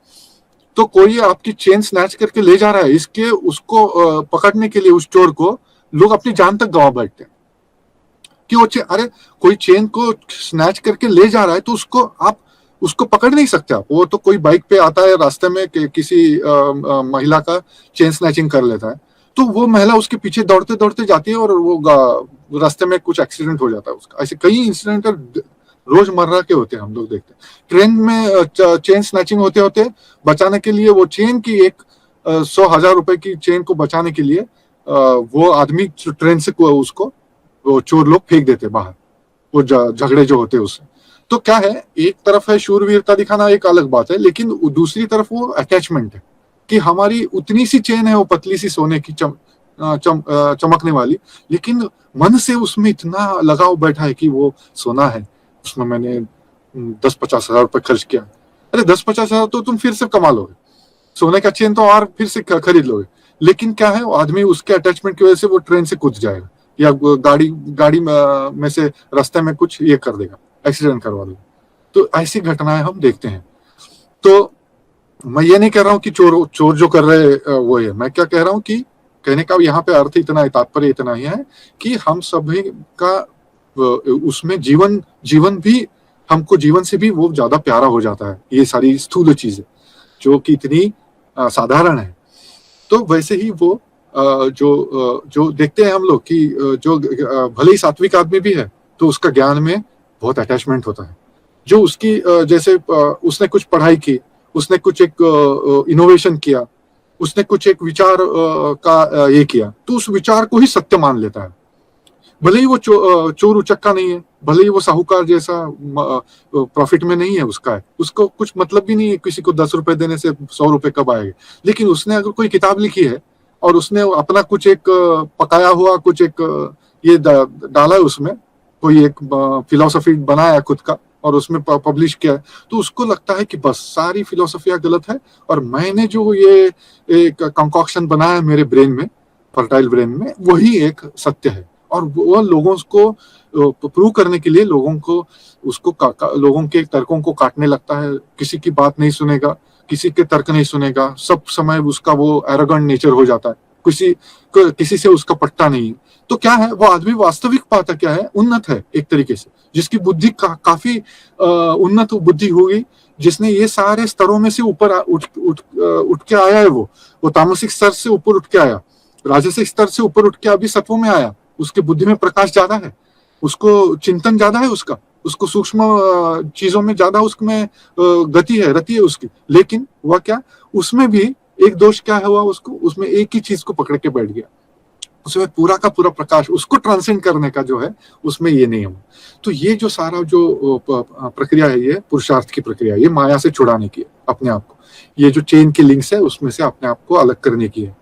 तो कोई आपकी चेन स्नैच करके ले जा रहा है, इसके उसको पकड़ने के लिए उस चोर को लोग अपनी जान तक गंवा बैठते हैं कि वो अरे कोई चेन को स्नैच करके ले जा रहा है तो उसको पकड़ नहीं सकते आप, वो तो कोई बाइक पे आता है रास्ते में किसी महिला का चेन स्नैचिंग कर लेता है, तो वो महिला उसके पीछे दौड़ते दौड़ते जाती है और वो रास्ते में कुछ एक्सीडेंट हो जाता है उसका। ऐसे कई इंसिडेंट रोजमर्रा के होते हैं, हम लोग देखते हैं। ट्रेन में चेन स्नैचिंग होते होते बचाने के लिए वो चेन की एक 100,000 रुपए की चेन को बचाने के लिए वो आदमी ट्रेन से उसको वो चोर लोग फेंक देते बाहर, वो झगड़े जो होते उससे। तो क्या है, एक तरफ है शूरवीरता दिखाना, एक अलग बात है, लेकिन दूसरी तरफ वो अटैचमेंट है कि हमारी उतनी सी चेन है वो पतली सी सोने की चमकने वाली, लेकिन मन से उसमें इतना लगाव बैठा है कि वो सोना है, उसमें मैंने 10-50 हजार रुपए खर्च किया। अरे 10-50 हजार तो तुम फिर से कमा लोगे, सोने का चेन तो और फिर से खरीद लोगे, लेकिन क्या है, आदमी उसके अटैचमेंट की वजह से वो ट्रेन से कूद जाएगा या गाड़ी में से रास्ते में कुछ ये कर देगा, एक्सीडेंट करवा देगा। तो ऐसी घटनाएं हम देखते हैं। तो मैं ये नहीं कह रहा हूँ कि चोर जो कर रहे वो है, मैं क्या कह रहा हूँ कि कहने का यहाँ पे अर्थ इतना है, तात्पर्य इतना ही है कि हम सभी का उसमें जीवन भी हमको जीवन से भी वो ज्यादा प्यारा हो जाता है, ये सारी स्थूल चीजें जो कि इतनी साधारण है। तो वैसे ही वो जो देखते हैं हम लोग कि जो भले ही सात्विक आदमी भी है तो उसका ज्ञान में बहुत अटैचमेंट होता है, जो उसकी जैसे उसने कुछ पढ़ाई की, उसने कुछ एक इनोवेशन किया, उसने कुछ एक विचार का ये किया, तो उस विचार को ही सत्य मान लेता है, भले ही वो चोर उचक्का नहीं है, भले ही वो साहूकार जैसा प्रॉफिट में नहीं है, उसको कुछ मतलब भी नहीं है किसी को 10 रुपए देने से 100 रुपए कब आएंगे। लेकिन उसने अगर कोई किताब लिखी है और उसने अपना कुछ एक पकाया हुआ कुछ एक ये डाला है, उसमें कोई एक फिलोसफी बनाया खुद का और उसमें पब्लिश किया है, तो उसको लगता है कि बस सारी फिलोसफियां गलत है और मैंने जो ये एक कंकॉक्शन बनाया है मेरे ब्रेन में, फर्टाइल ब्रेन में, वही एक सत्य है। और वो लोगों को प्रूव करने के लिए लोगों के तर्कों को काटने लगता है, किसी की बात नहीं सुनेगा, किसी के तर्क नहीं सुनेगा, सब समय उसका वो एरोगेंट नेचर हो जाता है, किसी से उसका पट्टा नहीं। तो क्या है, वो आदमी वास्तविक पाता क्या है, उन्नत है एक तरीके से, जिसकी बुद्धि काफी उन्नत बुद्धि होगी, जिसने ये सारे स्तरों में से ऊपर उठ के आया है। वो तामसिक स्तर से ऊपर उठ के आया, राजसिक स्तर से ऊपर उठ के अभी सत्व में आया। उसकी बुद्धि में प्रकाश ज्यादा है, उसको चिंतन ज्यादा है, उसको सूक्ष्म चीजों में ज्यादा उसमें गति है, रति है उसकी। लेकिन वह क्या, उसमें भी एक दोष क्या हुआ, उसमें एक ही चीज को पकड़ के बैठ गया, उसमें पूरा का पूरा प्रकाश, उसको ट्रांसेंड करने का जो है उसमें ये नहीं है। तो ये जो सारा जो प्रक्रिया है, ये पुरुषार्थ की प्रक्रिया, ये माया से छुड़ाने की है अपने आप को, ये जो चेन की लिंक्स है उसमें से अपने आप को अलग करने की है।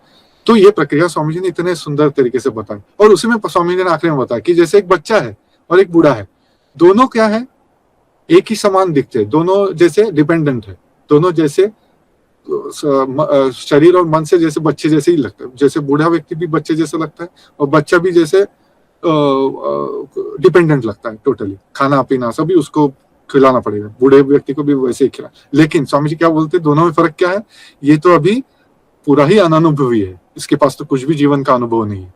तो ये प्रक्रिया स्वामी जी ने इतने सुंदर तरीके से बताई। और उसी में स्वामी जी ने आखिरी में बताया कि जैसे एक बच्चा है और एक बूढ़ा है, दोनों क्या है, एक ही समान दिखते हैं, दोनों जैसे डिपेंडेंट है, दोनों जैसे शरीर और मन से जैसे बच्चे जैसे ही लगता है। जैसे बूढ़ा व्यक्ति भी बच्चे जैसा लगता है और बच्चा भी जैसे डिपेंडेंट लगता है, टोटली खाना पीना सभी उसको खिलाना पड़ेगा, बूढ़े व्यक्ति को भी वैसे ही खिला। लेकिन स्वामी जी क्या बोलते हैं, दोनों में फर्क क्या है, ये तो अभी पूरा ही अनुभवी है, इसके पास तो कुछ भी जीवन का अनुभव नहीं है।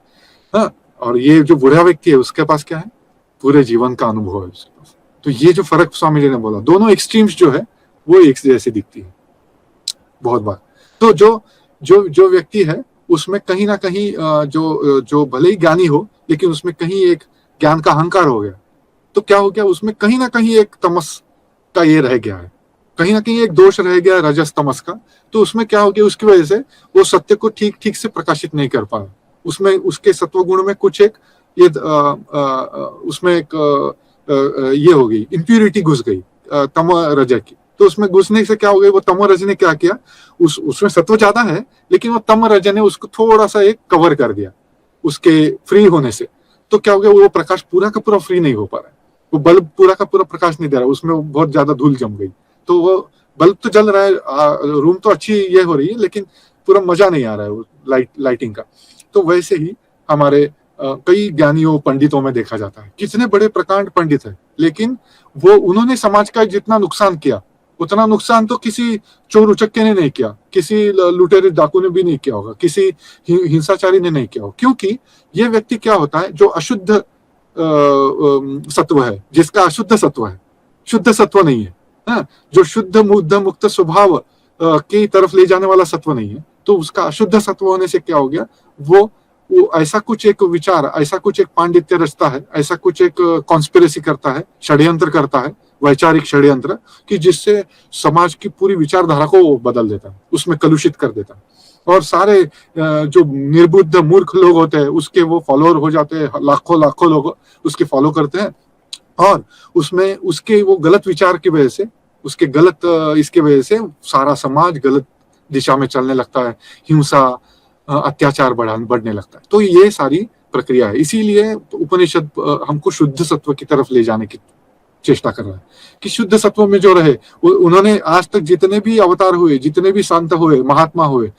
हाँ, और ये जो बूढ़ा व्यक्ति है उसके पास क्या है, पूरे जीवन का अनुभव है उसके पास। तो ये जो फर्क स्वामी जी ने बोला, दोनों एक्सट्रीम्स जो है वो एक जैसे दिखती है बहुत बार। तो जो व्यक्ति है उसमें कहीं ना कहीं जो भले ही ज्ञानी हो, लेकिन उसमें कहीं एक ज्ञान का अहंकार हो गया, तो क्या हो गया, उसमें कहीं ना कहीं एक तमस का ये रह गया है, कहीं ना कहीं एक दोष रह गया रजस तमस का। तो उसमें क्या हो गया, उसकी वजह से वो सत्य को ठीक ठीक से प्रकाशित नहीं कर पाया। उसमें उसके सत्व गुण में कुछ एक ये उसमें एक ये हो गई, इम्प्यूरिटी घुस गई तम रज की। तो उसमें घुसने से क्या हो गया, वो तम रज ने क्या किया, उसमें सत्व ज्यादा है, लेकिन वो तम रज ने उसको थोड़ा सा एक कवर कर दिया उसके फ्री होने से। तो क्या हो गया, वो प्रकाश पूरा का पूरा फ्री नहीं हो पा रहा है, वो बल्ब पूरा का पूरा प्रकाश नहीं दे रहा, उसमें बहुत ज्यादा धूल जम गई। तो वो बल्ब तो जल रहा है, रूम तो अच्छी ये हो रही है, लेकिन पूरा मजा नहीं आ रहा है वो लाइटिंग का। तो वैसे ही हमारे कई ज्ञानियों पंडितों में देखा जाता है, कितने बड़े प्रकांड पंडित है, लेकिन वो उन्होंने समाज का जितना नुकसान किया उतना नुकसान तो किसी चोर उचक्के ने नहीं किया, किसी लुटेरे डाकू ने भी नहीं किया होगा, किसी हिंसाचारी ने नहीं किया होगा। क्योंकि ये व्यक्ति क्या होता है, जो अशुद्ध सत्व है, जिसका अशुद्ध सत्व है, शुद्ध सत्व नहीं है, हाँ? जो शुद्ध मुद्ध मुक्त स्वभाव की तरफ ले जाने वाला सत्व नहीं है, तो उसका अशुद्ध सत्व होने से क्या हो गया, वो ऐसा कुछ एक विचार, ऐसा कुछ एक पांडित्य रचता है, ऐसा कुछ एक कॉन्स्पिरेसी करता है, षड्यंत्र करता है, वैचारिक षड्यंत्र, कि जिससे समाज की पूरी विचारधारा को वो बदल देता है, उसमें कलुषित कर देता है। और सारे जो निर्बुद्ध मूर्ख लोग होते हैं उसके वो फॉलोअर हो जाते हैं, लाखों लोग उसके फॉलो करते हैं। और उसमें उसके वो गलत विचार की वजह से, उसके गलत इसकी वजह से सारा समाज गलत दिशा में चलने लगता है, हिंसा अत्याचार बढ़ने लगता है। तो ये सारी प्रक्रिया है। इसीलिए उपनिषद हमको शुद्ध सत्व की तरफ ले जाने की चेष्टा कर रहा है कि शुद्ध सत्व में जो रहे। उन्होंने आज तक जितने भी अवतार हुए, जितने भी संत हुए, महात्मा हुए,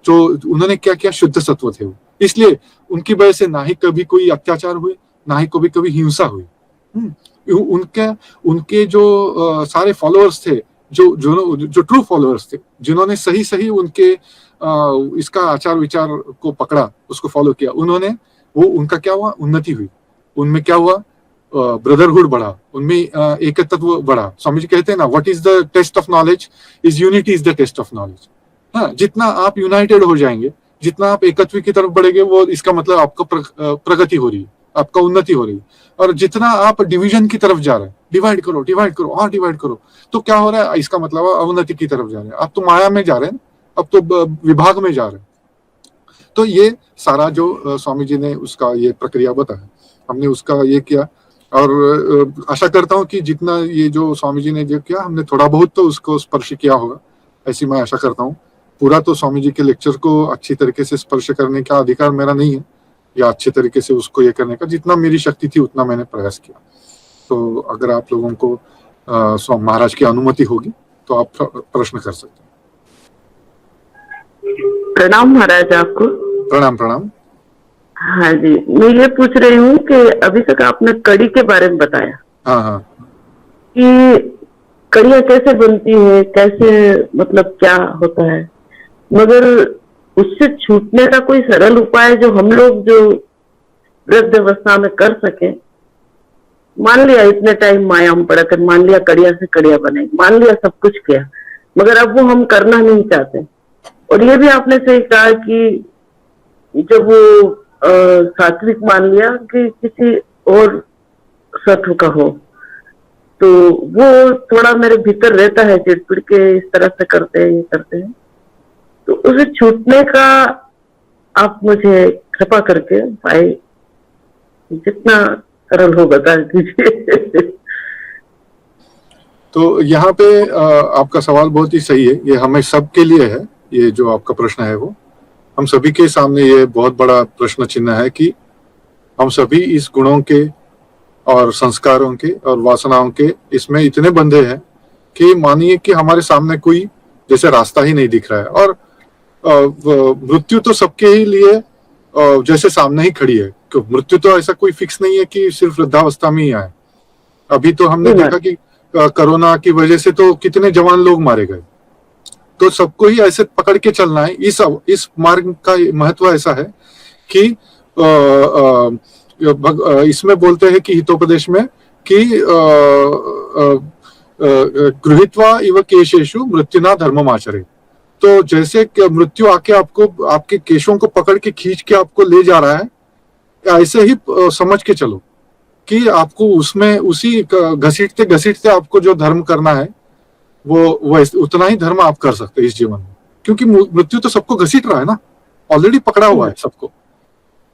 जो उन्होंने क्या किया, शुद्ध सत्व थे वो। इसलिए उनकी वजह से ना ही कभी कोई अत्याचार हुए, ना ही कभी हिंसा हुई। उनके जो सारे फॉलोअर्स थे, जो ट्रू फॉलोअर्स थे, जिन्होंने सही उनके इसका आचार विचार को पकड़ा, उसको फॉलो किया, उनका क्या हुआ, उन्नति हुई। उनमें क्या हुआ, ब्रदरहुड बढ़ा, उनमें एकत्व बढ़ा। स्वामी जी कहते हैं ना, what is the test of knowledge, is unity is the test of knowledge. हाँ, जितना आप यूनाइटेड हो जाएंगे, जितना आप एकत्व की तरफ बढ़ेंगे, वो इसका मतलब आपको प्रगति हो रही है, आपका उन्नति हो रही है। और जितना आप डिवीजन की तरफ जा रहे हैं, डिवाइड करो और डिवाइड करो, तो क्या हो रहा है, इसका मतलब अवनति की तरफ जा रहे हैं। अब तो माया में जा रहे हैं, अब तो विभाग में जा रहे हैं। तो ये सारा जो स्वामी जी ने उसका ये प्रक्रिया बताया, हमने उसका ये किया। और आशा करता हूँ कि जितना ये जो स्वामी जी ने जो किया, हमने थोड़ा बहुत तो उसको स्पर्श किया होगा, ऐसी मैं आशा करता हूँ। पूरा तो स्वामी जी के लेक्चर को अच्छी तरीके से स्पर्श करने का अधिकार मेरा नहीं है, या अच्छे तरीके से उसको ये करने का, जितना मेरी शक्ति थी उतना मैंने प्रयास किया। तो अगर आप लोगों को महाराज की अनुमति होगी तो आप प्रश्न कर सकते हैं। प्रणाम महाराज आपको। प्रणाम। हाँ जी, मैं ये पूछ रही हूँ कि अभी तक आपने कड़ी के बारे में बताया। हाँ। कि कड़ियाँ कैसे बनती है, कैसे मतलब क्या होता है, मगर उससे छूटने का कोई सरल उपाय जो हम लोग जो वृद्धावस्था में कर सके। मान लिया इतने टाइम माया में पड़ा कर, मान लिया कड़िया से कड़िया बनाई, मान लिया सब कुछ किया, मगर अब वो हम करना नहीं चाहते। और ये भी आपने सही कहा कि जब वो सात्विक मान लिया कि किसी और सत्व का हो, तो वो थोड़ा मेरे भीतर रहता है चिड़पिड़ के, इस तरह से करते हैं, ये करते हैं। तो उसे छूटने का आप मुझे कृपा करके भाई जितना सरल हो बता दीजिए। तो यहाँ पे आपका सवाल बहुत ही सही है, ये हमें सबके लिए है। ये जो आपका प्रश्न है वो हम सभी के सामने ये बहुत बड़ा प्रश्न चिन्ह है कि हम सभी इस गुणों के और संस्कारों के और वासनाओं के इसमें इतने बंधे हैं कि मानिए कि हमारे सामने कोई जैसे रास्ता ही नहीं दिख रहा है। और मृत्यु तो सबके ही लिए जैसे सामने ही खड़ी है। मृत्यु तो ऐसा कोई फिक्स नहीं है कि सिर्फ वृद्धावस्था में ही आए। अभी तो हमने देखा कि कोरोना की वजह से तो कितने जवान लोग मारे गए। तो सबको ही ऐसे पकड़ के चलना है। इस मार्ग का महत्व ऐसा है कि इसमें बोलते हैं कि हितोपदेश में कि गृहीत्वा इव केशेषु मृत्युना धर्मम आचरे। तो जैसे मृत्यु आके आपको आपके केशों को पकड़ के खींच के आपको ले जा रहा है, ऐसे ही समझ के चलो कि आपको उसमें उसी घसीटते घसीटते आपको जो धर्म करना है वो उतना ही धर्म आप कर सकते हैं इस जीवन में। क्योंकि मृत्यु तो सबको घसीट रहा है ना, ऑलरेडी पकड़ा हुआ है सबको।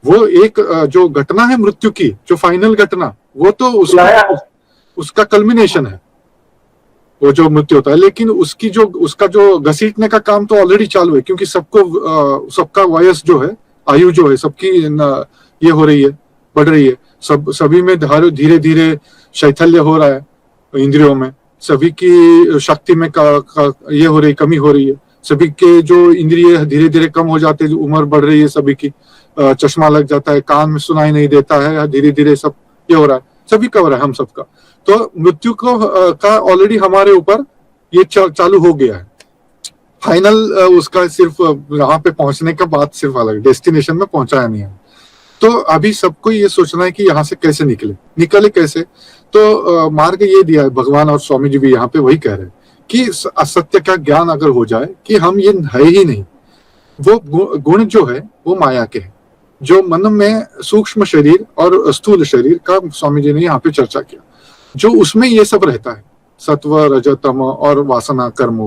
वो एक जो घटना है मृत्यु की, जो फाइनल घटना, वो तो उसका कल्मिनेशन है, वो जो मृत्यु होता है। लेकिन उसका जो घसीटने का काम तो ऑलरेडी चालू है। क्योंकि सबका वयस जो है, आयु जो है सबकी ये हो रही है, बढ़ रही है। सभी में धीरे धीरे शैथल्य हो रहा है इंद्रियों में, सभी की शक्ति में ये हो रही, कमी हो रही है। सभी के जो इंद्रिय धीरे धीरे कम हो जाते हैं, उम्र बढ़ रही है, सभी की चश्मा लग जाता है, कान में सुनाई नहीं देता है, धीरे धीरे सब ये हो रहा है, सभी का हो रहा है, हम सबका। तो मृत्यु का ऑलरेडी हमारे ऊपर ये चालू हो गया है। फाइनल उसका सिर्फ वहां पे पहुंचने का बात सिर्फ अलग, डेस्टिनेशन में पहुंचाया नहीं है। तो अभी सबको ये सोचना है कि यहाँ से कैसे निकले कैसे। तो मार्ग ये दिया है भगवान, और स्वामी जी भी यहाँ पे वही कह रहे हैं कि असत्य का ज्ञान अगर हो जाए कि हम ये है ही नहीं, वो गुण जो है वो माया के हैं, जो मन में सूक्ष्म शरीर और स्थूल शरीर का स्वामी जी ने यहाँ पे चर्चा किया, जो उसमें ये सब रहता है, सत्व रजतम और वासना कर्म।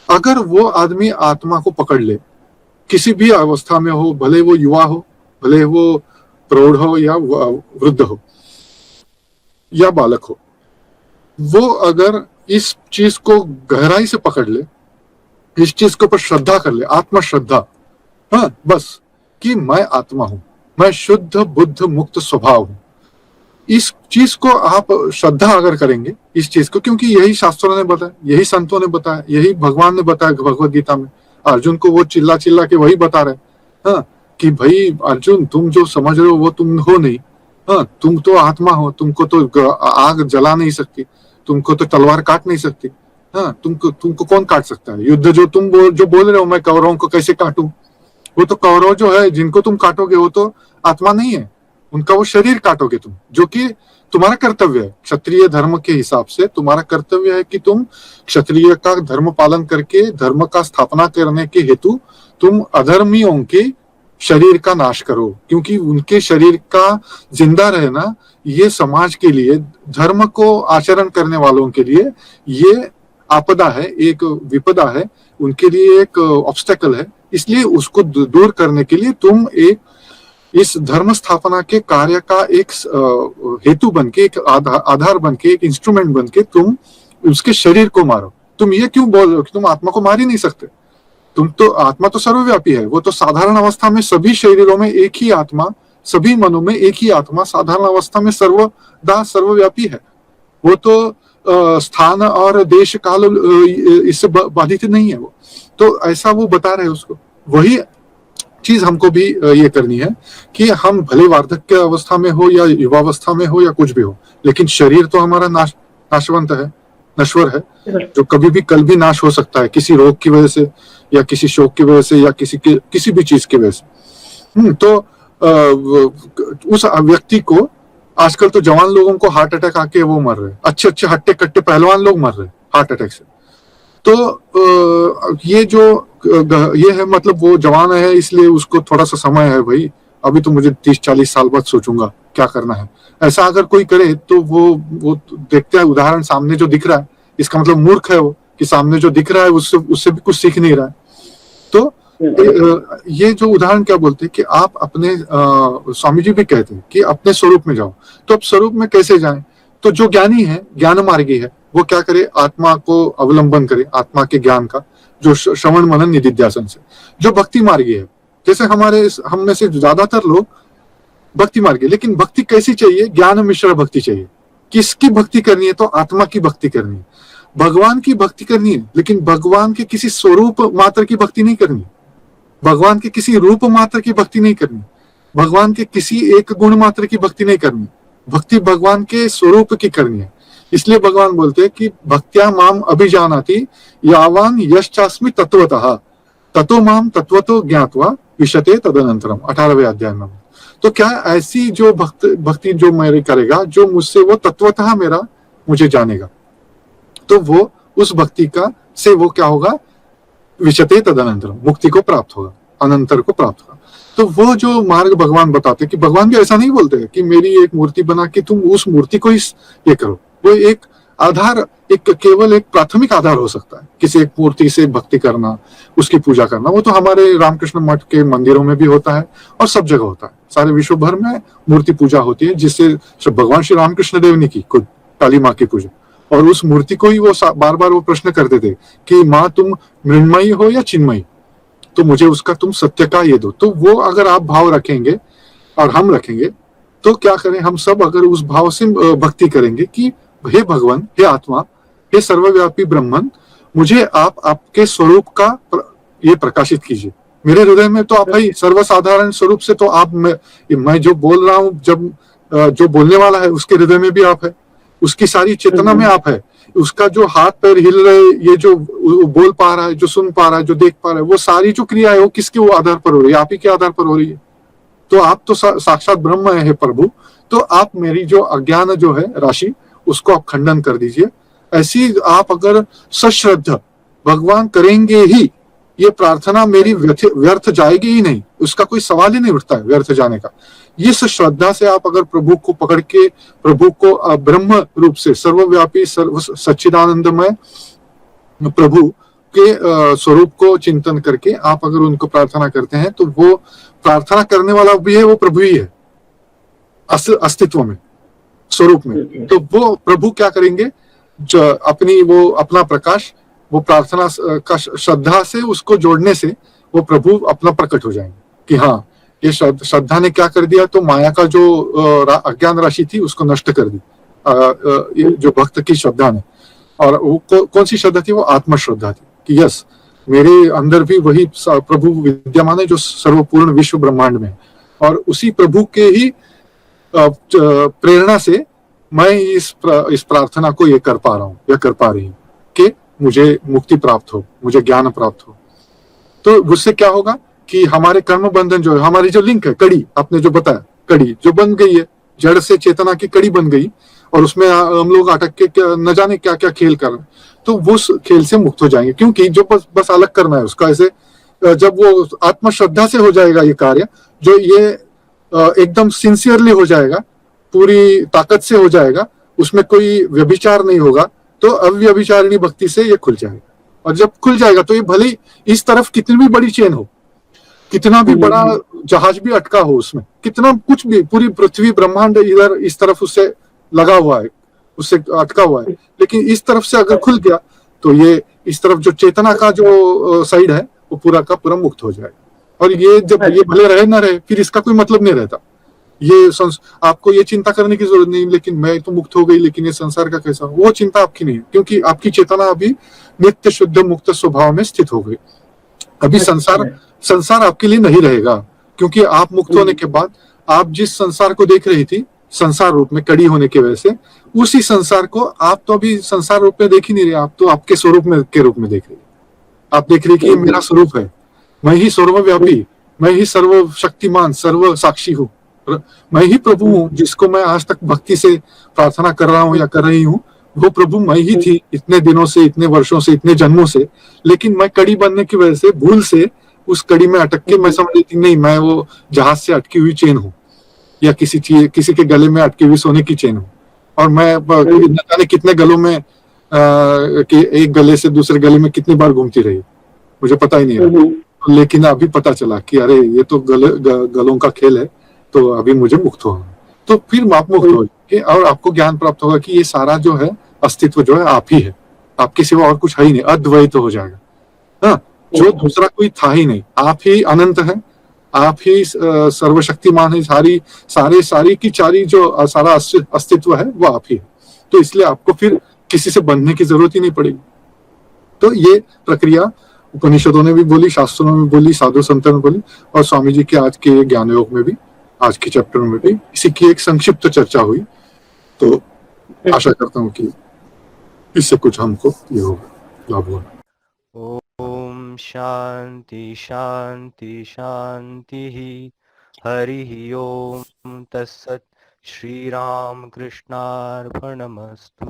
अगर वो आदमी आत्मा को पकड़ ले, किसी भी अवस्था में हो, भले वो युवा हो, भले वो प्रौढ़ हो या वृद्ध हो या बालक हो, वो अगर इस चीज को गहराई से पकड़ ले, इस चीज के ऊपर श्रद्धा कर ले, आत्मा श्रद्धा, हाँ बस, कि मैं आत्मा हूं, मैं शुद्ध बुद्ध मुक्त स्वभाव हूं। इस चीज को आप श्रद्धा अगर करेंगे इस चीज को, क्योंकि यही शास्त्रों ने बताया, यही संतों ने बताया, यही भगवान ने बताया भगवत गीता में। अर्जुन को वो चिल्ला चिल्ला के वही बता रहे, हाँ, कि भाई अर्जुन तुम जो समझ रहे हो वो तुम हो नहीं, हाँ, तुम तो आत्मा हो, तुमको तो आग जला नहीं सकती, तुमको तो तलवार काट नहीं सकती, हाँ, तुमको कौन काट सकता है? युद्ध जो तुम जो बोल रहे हो मैं कौरवों को कैसे काटूं, वो तो कौरव जो है जिनको तुम काटोगे वो तो आत्मा नहीं है, उनका वो शरीर काटोगे तुम, जो कि तुम्हारा कर्तव्य है। क्षत्रिय धर्म के हिसाब से तुम्हारा कर्तव्य है कि तुम क्षत्रिय का धर्म पालन करके धर्म का स्थापना करने के हेतु तुम अधर्मियों के शरीर का नाश करो, क्योंकि उनके शरीर का जिंदा रहना ये समाज के लिए, धर्म को आचरण करने वालों के लिए ये आपदा है, एक विपदा है, उनके लिए एक ऑब्स्टेकल है। इसलिए उसको दूर करने के लिए तुम एक इस धर्म स्थापना के कार्य का एक हेतु बनके, एक आधार बनके, एक इंस्ट्रूमेंट बनके तुम उसके शरीर को मारो। तुम ये क्यों बोल रहे हो कि तुम आत्मा को मार ही नहीं सकते? तुम तो, आत्मा तो सर्वव्यापी है, वो तो साधारण अवस्था में सभी शरीरों में एक ही आत्मा, सभी मनों में एक ही आत्मा साधारण अवस्था में सर्वदा सर्वव्यापी है। वो तो स्थान और देश काल इससे बाधित नहीं है वो। तो ऐसा वो बता रहे हैं उसको। वही चीज हमको भी ये करनी है कि हम भले वार्धक्य अवस्था में हो या युवावस्था में हो या कुछ भी हो, लेकिन शरीर तो हमारा नाशवंत है, नश्वर है, जो कभी भी कल भी नाश हो सकता है, किसी रोग की वजह से या किसी शोक की वजह से या किसी भी चीज की वजह से। तो उस व्यक्ति को, आजकल तो जवान लोगों को हार्ट अटैक आके वो मर रहे, अच्छे अच्छे हट्टे कट्टे पहलवान लोग मर रहे हार्ट अटैक से। तो ये जो ये है, मतलब वो जवान है इसलिए उसको थोड़ा सा समय है, भाई अभी तो मुझे 30-40 साल बाद सोचूंगा क्या करना है, ऐसा अगर कोई करे तो वो देखते हैं उदाहरण सामने जो दिख रहा है, इसका मतलब मूर्ख है वो, कि सामने जो दिख रहा है उससे भी कुछ सीख नहीं रहा है। तो ये जो उदाहरण क्या बोलते हैं कि आप अपने स्वामी जी भी कहते हैं कि अपने स्वरूप में जाओ। तो अब स्वरूप में कैसे जाएं? तो जो ज्ञानी है, ज्ञान मार्गी है, वो क्या करे, आत्मा को अवलंबन करे, आत्मा के ज्ञान का, जो श्रवण मनन निधिध्यासन से। जो भक्ति मार्गी है, जैसे हम में से ज्यादातर लोग भक्ति मार्गी, लेकिन भक्ति कैसी चाहिए? ज्ञान मिश्र भक्ति चाहिए। किसकी भक्ति करनी है? तो आत्मा की भक्ति करनी है, भगवान की भक्ति करनी है, लेकिन भगवान के किसी स्वरूप मात्र की भक्ति नहीं करनी, भगवान के किसी रूप मात्र की भक्ति नहीं करनी, भगवान के किसी एक गुण मात्र की भक्ति नहीं करनी, भक्ति भगवान के स्वरूप की करनी है। इसलिए भगवान बोलते हैं कि भक्त्या माम अभिजानाति यावान यश्चास्मि तत्वतः ततो माम तत्वतो ज्ञात्वा विशते तदनंतरम, 18वें अध्याय में। तो क्या ऐसी जो भक्ति जो मेरे करेगा, जो मुझसे वो तत्वतः मुझे जानेगा, तो वो उस भक्ति का से वो क्या होगा, विशते तदनंतरम, मुक्ति को प्राप्त होगा, अनंतर को प्राप्त होगा। तो वो जो मार्ग भगवान बताते हैं, कि भगवान भी ऐसा नहीं बोलते कि मेरी एक मूर्ति बना के तुम उस मूर्ति को ही ये करो, वो एक आधार, एक केवल एक प्राथमिक आधार हो सकता है किसी एक मूर्ति से भक्ति करना, उसकी पूजा करना। वो तो हमारे रामकृष्ण मठ के मंदिरों में भी होता है और सब जगह होता है, सारे विश्व भर में मूर्ति पूजा होती है, जिससे भगवान श्री रामकृष्ण देव ने की खुद काली माँ की पूजा, और उस मूर्ति को ही वो बार बार वो प्रश्न करते थे कि माँ तुम मृण्मयी हो या चिन्मयी, तो मुझे उसका तुम सत्य का ये दो। तो वो अगर आप भाव रखेंगे और हम रखेंगे, तो क्या करें, हम सब अगर उस भाव से भक्ति करेंगे कि हे भगवान, हे आत्मा, हे सर्वव्यापी ब्रह्मन, मुझे आप आपके स्वरूप का ये प्रकाशित कीजिए मेरे हृदय में। तो आप भाई सर्वसाधारण स्वरूप से तो आप, मैं जो बोल रहा हूँ, जब जो बोलने वाला है उसके हृदय में भी आप है, उसकी सारी चेतना में आप है, उसका जो हाथ पैर हिल रहे, ये जो बोल पा रहा है, जो सुन पा रहा है, जो देख पा रहा है, वो सारी जो क्रिया है वो किसके वो आधार पर हो रही है? आप ही के आधार पर हो रही है। तो आप तो साक्षात ब्रह्म है प्रभु, तो आप मेरी जो अज्ञान जो है राशि, उसको आप खंडन कर दीजिए। ऐसी आप अगर सश्रद्धा भगवान करेंगे ही, ये प्रार्थना मेरी व्यर्थ जाएगी ही नहीं, उसका कोई सवाल ही नहीं उठता है व्यर्थ जाने का। इस श्रद्धा से आप अगर प्रभु को पकड़ के, प्रभु को ब्रह्म रूप से, सर्वव्यापी सच्चिदानंदमय प्रभु के स्वरूप को चिंतन करके आप अगर उनको प्रार्थना करते हैं, तो वो प्रार्थना करने वाला भी है, वो प्रभु ही है अस्तित्व में, स्वरूप में। तो वो प्रभु क्या करेंगे, जो अपना प्रकाश, वो प्रार्थना का श्रद्धा से उसको जोड़ने से वो प्रभु अपना प्रकट हो जाएंगे कि हाँ, ये श्रद्धा ने क्या कर दिया, तो माया का जो अज्ञान राशि थी उसको नष्ट कर दी ये जो भक्त की श्रद्धा ने। और वो कौन सी श्रद्धा थी? वो आत्म श्रद्धा थी कि यस, मेरे अंदर भी वही प्रभु विद्यमान है जो सर्वपूर्ण विश्व ब्रह्मांड में है, और उसी प्रभु के ही प्रेरणा से मैं इस प्रार्थना को ये कर पा रहा हूँ या कर पा रही हूँ कि मुझे मुक्ति प्राप्त हो, मुझे ज्ञान प्राप्त हो। तो उससे क्या होगा कि हमारे कर्म बंधन जो है, हमारी जो लिंक है, कड़ी आपने जो बताया, कड़ी जो बन गई है, जड़ से चेतना की कड़ी बन गई, और उसमें हम लोग अटक के न जाने क्या क्या खेल कर रहे हैं, तो वो खेल से मुक्त हो जाएंगे। क्योंकि जो बस अलग करना है उसका, ऐसे जब वो आत्मश्रद्धा से हो जाएगा ये कार्य, जो ये एकदम सिंसियरली हो जाएगा, पूरी ताकत से हो जाएगा, उसमें कोई व्यभिचार नहीं होगा, तो अव्यभिचारिणी भक्ति से ये खुल जाएगा। और जब खुल जाएगा तो ये भले इस तरफ कितनी भी बड़ी चेन हो, कितना भी बड़ा जहाज भी अटका हो, उसमें कितना कुछ भी, पूरी पृथ्वी ब्रह्मांड इधर इस तरफ उससे लगा हुआ है, उससे अटका हुआ है, लेकिन इस तरफ से अगर खुल गया तो ये इस तरफ जो चेतना का जो साइड है वो पूरा का पूरा मुक्त हो जाएगा। और ये जब ये भले रहे ना रहे, फिर इसका कोई मतलब नहीं रहता। ये आपको ये चिंता करने की जरूरत नहीं, लेकिन मैं तो मुक्त हो गई, लेकिन ये संसार का कैसा, वो चिंता आपकी नहीं है, क्योंकि आपकी चेतना अभी नित्य शुद्ध मुक्त स्वभाव में स्थित हो गई। अभी संसार आपके लिए नहीं रहेगा, क्योंकि आप मुक्त होने के बाद आप जिस संसार को देख रही थी संसार रूप में, कड़ी होने की वजह से, उसी संसार को आप तो अभी संसार रूप में देख ही नहीं रहे, आप तो आपके स्वरूप में के रूप में देख रही है। आप देख रही कि ये मेरा स्वरूप है, मैं ही सर्वव्यापी, मैं ही सर्वशक्तिमान सर्व साक्षी हूँ, मैं ही प्रभु हूँ जिसको मैं आज तक भक्ति से प्रार्थना कर रहा हूँ या कर रही हूँ, वो प्रभु मैं ही थी इतने दिनों से, इतने वर्षों से, इतने जन्मों से। लेकिन मैं कड़ी बनने की वजह से भूल से उस कड़ी में अटक के मैं समझ लेती नहीं, मैं वो जहाज से अटकी हुई चेन हूँ या किसी के गले में अटकी हुई सोने की चेन हूँ। और मैं न जाने कितने गलों में कि एक गले से दूसरे गले में कितनी बार घूमती रही, मुझे पता ही नहीं रहा। लेकिन अभी पता चला कि अरे ये तो गलों का खेल है, तो अभी मुझे मुक्त होना। तो फिर आप मुक्त हो जाएंगे और आपको ज्ञान प्राप्त होगा कि ये सारा जो है अस्तित्व जो है आप ही है, आपके सिवा और कुछ है ही नहीं, अद्वैत हो जाएगा। हाँ, जो दूसरा कोई था ही नहीं, आप ही अनंत है, आप ही सर्वशक्तिमान है, सारी की चारी जो सारा अस्तित्व है वो आप ही है। तो इसलिए आपको फिर किसी से बंधने की जरूरत ही नहीं पड़ेगी। तो ये प्रक्रिया उपनिषदों ने भी बोली, शास्त्रों में भी बोली, साधु संतों ने बोली, और स्वामी जी के आज के ज्ञान योग में भी, आज के चैप्टर में भी इसी की एक संक्षिप्त चर्चा हुई। तो आशा करता हूँ कि इससे कुछ हमको ये होगा, लाभ होगा। ओम शांति शांति शांति। हरि ओम तत्सत। श्री राम कृष्णार्पणमस्तु।